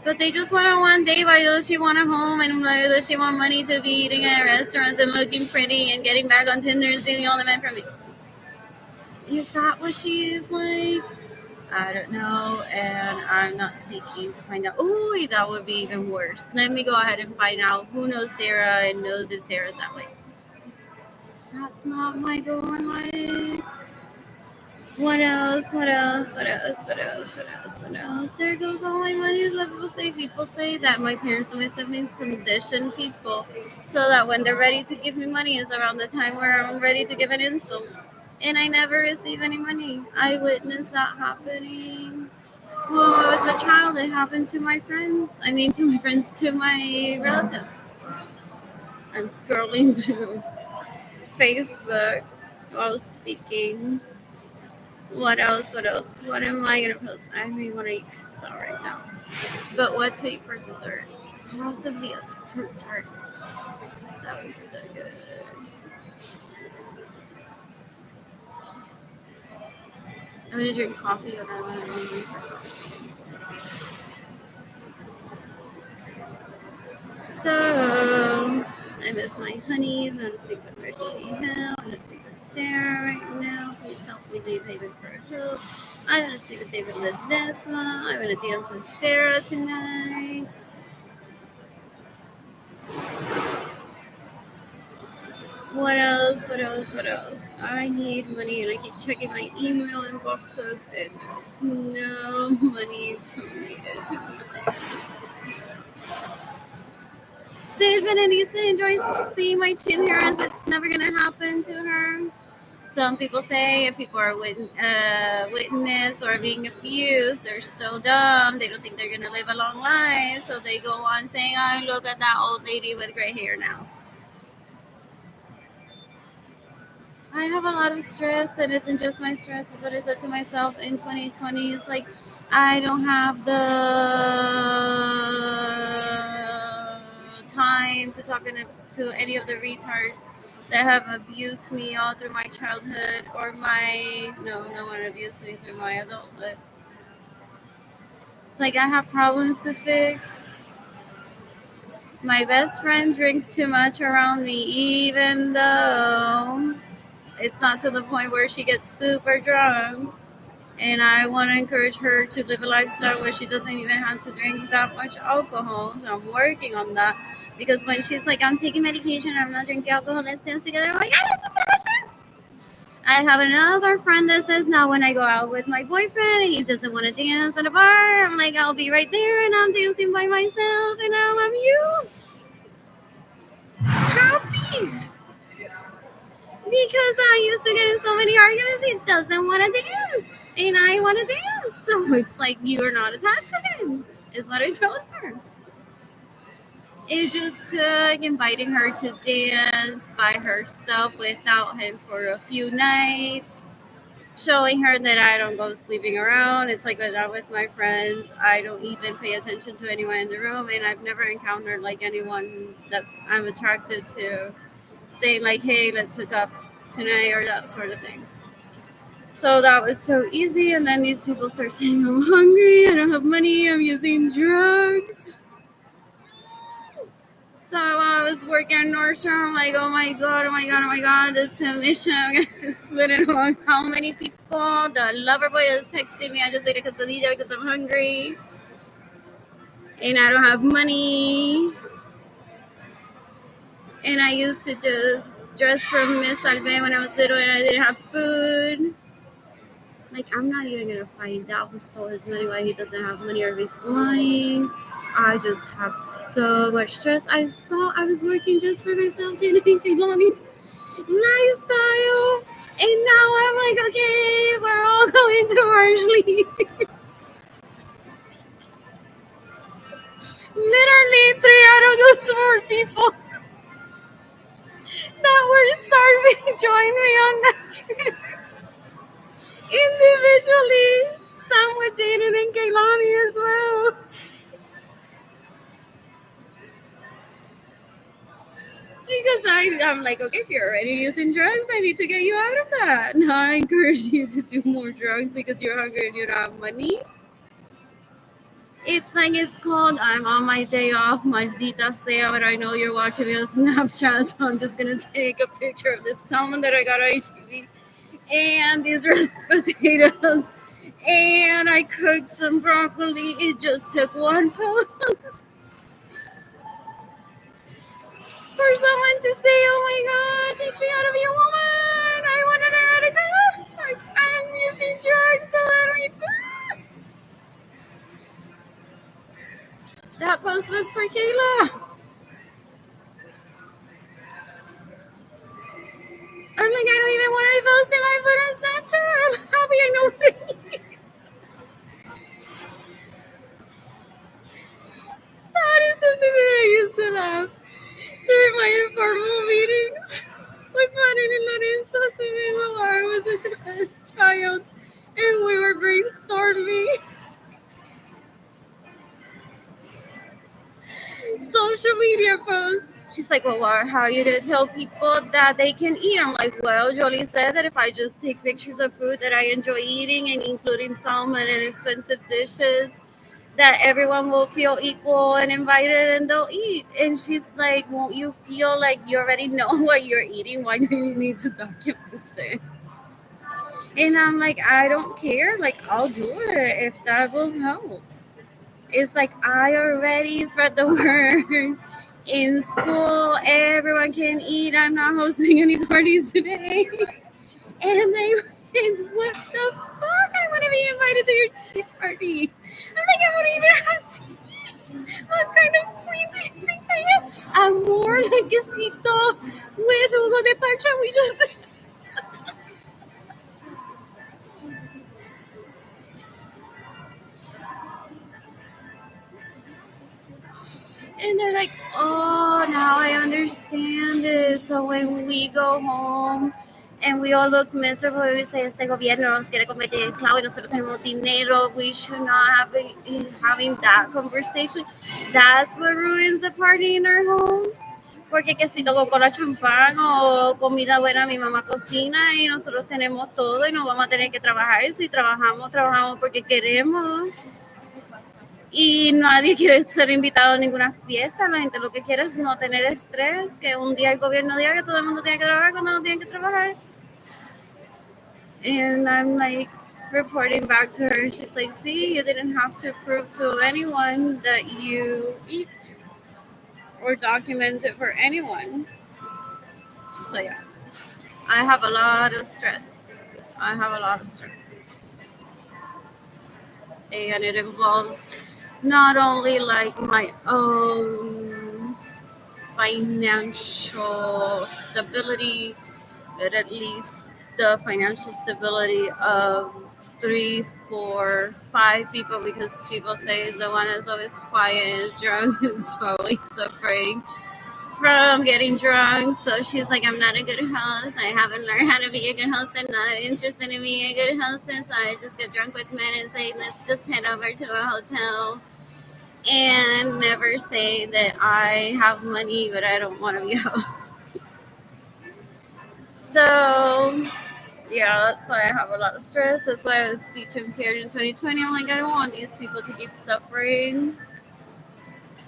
But they just want to one day, why does she want a home, and why does she want money to be eating at restaurants and looking pretty and getting back on Tinder and stealing all the men from me? Is that what she is like? I don't know, and I'm not seeking to find out. Oh, that would be even worse. Let me go ahead and find out who knows Sarah and knows if Sarah's that way. That's not my goal in life. What else? What else? What else? What else? What else? What else? There goes all my money. Is what people say. People say that my parents and my siblings condition people so that when they're ready to give me money is around the time where I'm ready to give an insult. And I never receive any money. I witnessed that happening. Well, as a child, it happened to my friends. I mean, to my friends, to my relatives. I'm scrolling through Facebook while speaking. What else? What else? What am I gonna post? I may want to eat pizza right now. But what to eat for dessert? Possibly a fruit tart. That would be so good. I'm gonna drink coffee and I want to drink coffee. So I miss my honey. I'm gonna sleep with Richie Hill. I'm gonna sleep with Sarah right now. Please help me leave Haven for a Hill. I'm gonna sleep with David Ledesma. I'm gonna dance with Sarah tonight. What else? What else? What else? I need money, and I keep checking my email inboxes, and there's no money donated to me there. Did Vanessa enjoy seeing my chin hair as it's never gonna happen to her? Some people say if people are witness or being abused, they're so dumb, they don't think they're gonna live a long life, so they go on saying, oh, look at that old lady with gray hair now. I have a lot of stress that isn't just my stress. Is what I said to myself in 2020. It's like I don't have the time to talk to any of the retards that have abused me all through my childhood or no one abused me through my adulthood. It's like I have problems to fix. My best friend drinks too much around me, even though it's not to the point where she gets super drunk. And I want to encourage her to live a lifestyle where she doesn't even have to drink that much alcohol. So I'm working on that. Because when she's like, I'm taking medication, I'm not drinking alcohol, let's dance together. I'm like, this is so much fun. I have another friend that says, now when I go out with my boyfriend and he doesn't want to dance at a bar, I'm like, I'll be right there and I'm dancing by myself and now I'm happy. Because I used to get in so many arguments, he doesn't want to dance. And I want to dance. So it's like, you're not attached to him, is what I told her. It just took inviting her to dance by herself without him for a few nights. Showing her that I don't go sleeping around. It's like when I'm with my friends, I don't even pay attention to anyone in the room. And I've never encountered like anyone that I'm attracted to saying like, hey, let's hook up tonight or that sort of thing. So that was so easy. And then these people start saying, I'm hungry, I don't have money, I'm using drugs. So I was working at Nordstrom, I'm like, oh my God, this commission, I'm going to split it among how many people? The lover boy is texting me, I just ate a quesadilla because I'm hungry. And I don't have money. And I used to just dress from Miss Salve when I was little and I didn't have food. Like, I'm not even going to find out who stole his money, why he doesn't have money, or if he's lying. I just have so much stress. I thought I was working just for myself, Jenny Kailani's lifestyle. And now I'm like, okay, we're all going to Marshall. Literally 3 out of those 4 people that were starving joined me on that trip. Individually, some with Jaden and Kailani as well. Because I'm like, okay, if you're already using drugs, I need to get you out of that. Now I encourage you to do more drugs because you're hungry and you don't have money. it's called I'm on my day off, maldita sea, but I know you're watching me on Snapchat, so I'm just gonna take a picture of this salmon that I got at HEB and these roast potatoes. And I cooked some broccoli. It just took one post for someone to say, "Oh my God, teach me how to be a woman. I want to learn how to cook. I'm using drugs to learn my food." That post was for Kayla. I'm like, I don't even want to post my food on Snapchat. I'm happy I know what I eat. That is something that I used to laugh during my informal meetings with Marin and Lorenzo Acevedo while I was a child and we were brainstorming social media posts. She's like, well, how are you going to tell people that they can eat? I'm like, well, Jolie said that if I just take pictures of food that I enjoy eating and including salmon and expensive dishes, that everyone will feel equal and invited and they'll eat. And she's like, won't you feel like you already know what you're eating? Why do you need to document it? And I'm like, I don't care. Like, I'll do it if that will help. It's like I already spread the word in school. Everyone can eat. I'm not hosting any parties today. And they went, what the fuck? I want to be invited to your tea party. I'm like, I won't even have tea. What kind of queen do you think I am? Amor, like quesito with jugo de parcha. We just... And they're like, oh, now I understand this. So when we go home and we all look miserable, we say, este gobierno nos quiere convertir en esclavo y nosotros tenemos dinero. We should not have been having that conversation. That's what ruins the party in our home. Porque quesito con cola champán o comida buena, mi mamá cocina y nosotros tenemos todo y no vamos a tener que trabajar. Si trabajamos, trabajamos porque queremos. Y nadie quiere ser invitado a ninguna fiesta. La gente lo que quiere es no tener estrés, que un día el gobierno diga que todo el mundo tiene que trabajar cuando no tiene que trabajar. And I'm like reporting back to her. She's like, see, you didn't have to prove to anyone that you eat or document it for anyone. So yeah, I have a lot of stress. And it involves not only like my own financial stability, but at least the financial stability of 3, 4, 5 people, because people say the one that's always quiet is drunk is probably suffering from getting drunk. So she's like, I'm not a good host. I haven't learned how to be a good host. I'm not interested in being a good host. And so I just get drunk with men and say, let's just head over to a hotel and never say that I have money, but I don't want to be a host. So, yeah, that's why I have a lot of stress. That's why I was speech impaired in 2020. I'm like, I don't want these people to keep suffering.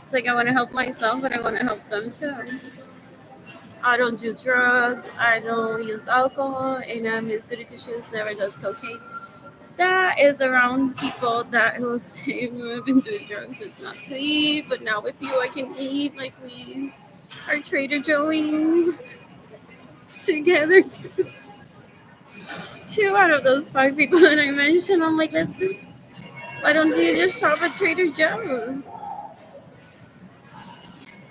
It's like I want to help myself, but I want to help them too. I don't do drugs. I don't use alcohol. And Miss Goody Two Shoes never does cocaine. That is around people that will say, I've been doing drugs, it's not to eat, but now with you I can eat. Like we are Trader Joey's together. Two out of those 5 people that I mentioned, I'm like, why don't you just shop at Trader Joe's?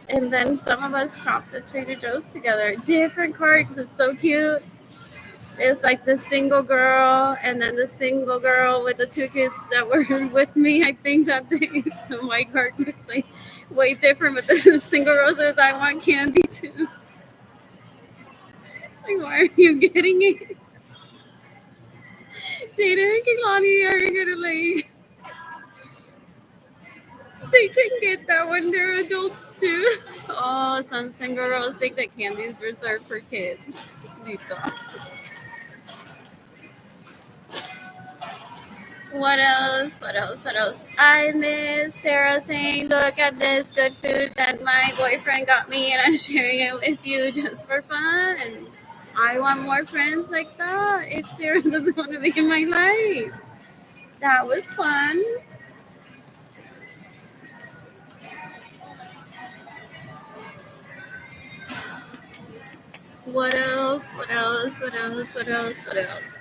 And then some of us shopped at Trader Joe's together. Different cards, it's so cute. It's like the single girl and then the single girl with the 2 kids that were with me. I think that day, so my card looks like way different, but the single girl says, I want candy too. Like, why are you getting it? Jada and Kehlani are gonna like, they can get that when they're adults too. Oh, some single girls think that candy is reserved for kids. What else? What else? What else? I miss Sarah saying, "Look at this good food that my boyfriend got me, and I'm sharing it with you just for fun." And I want more friends like that. If Sarah doesn't want to be in my life, that was fun. What else? What else? What else? What else? What else?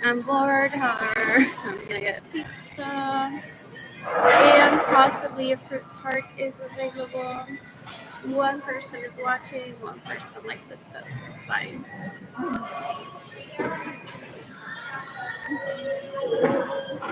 I'm bored. However, I'm gonna get pizza and possibly a fruit tart if available. One person is watching, one person like this, so it's fine.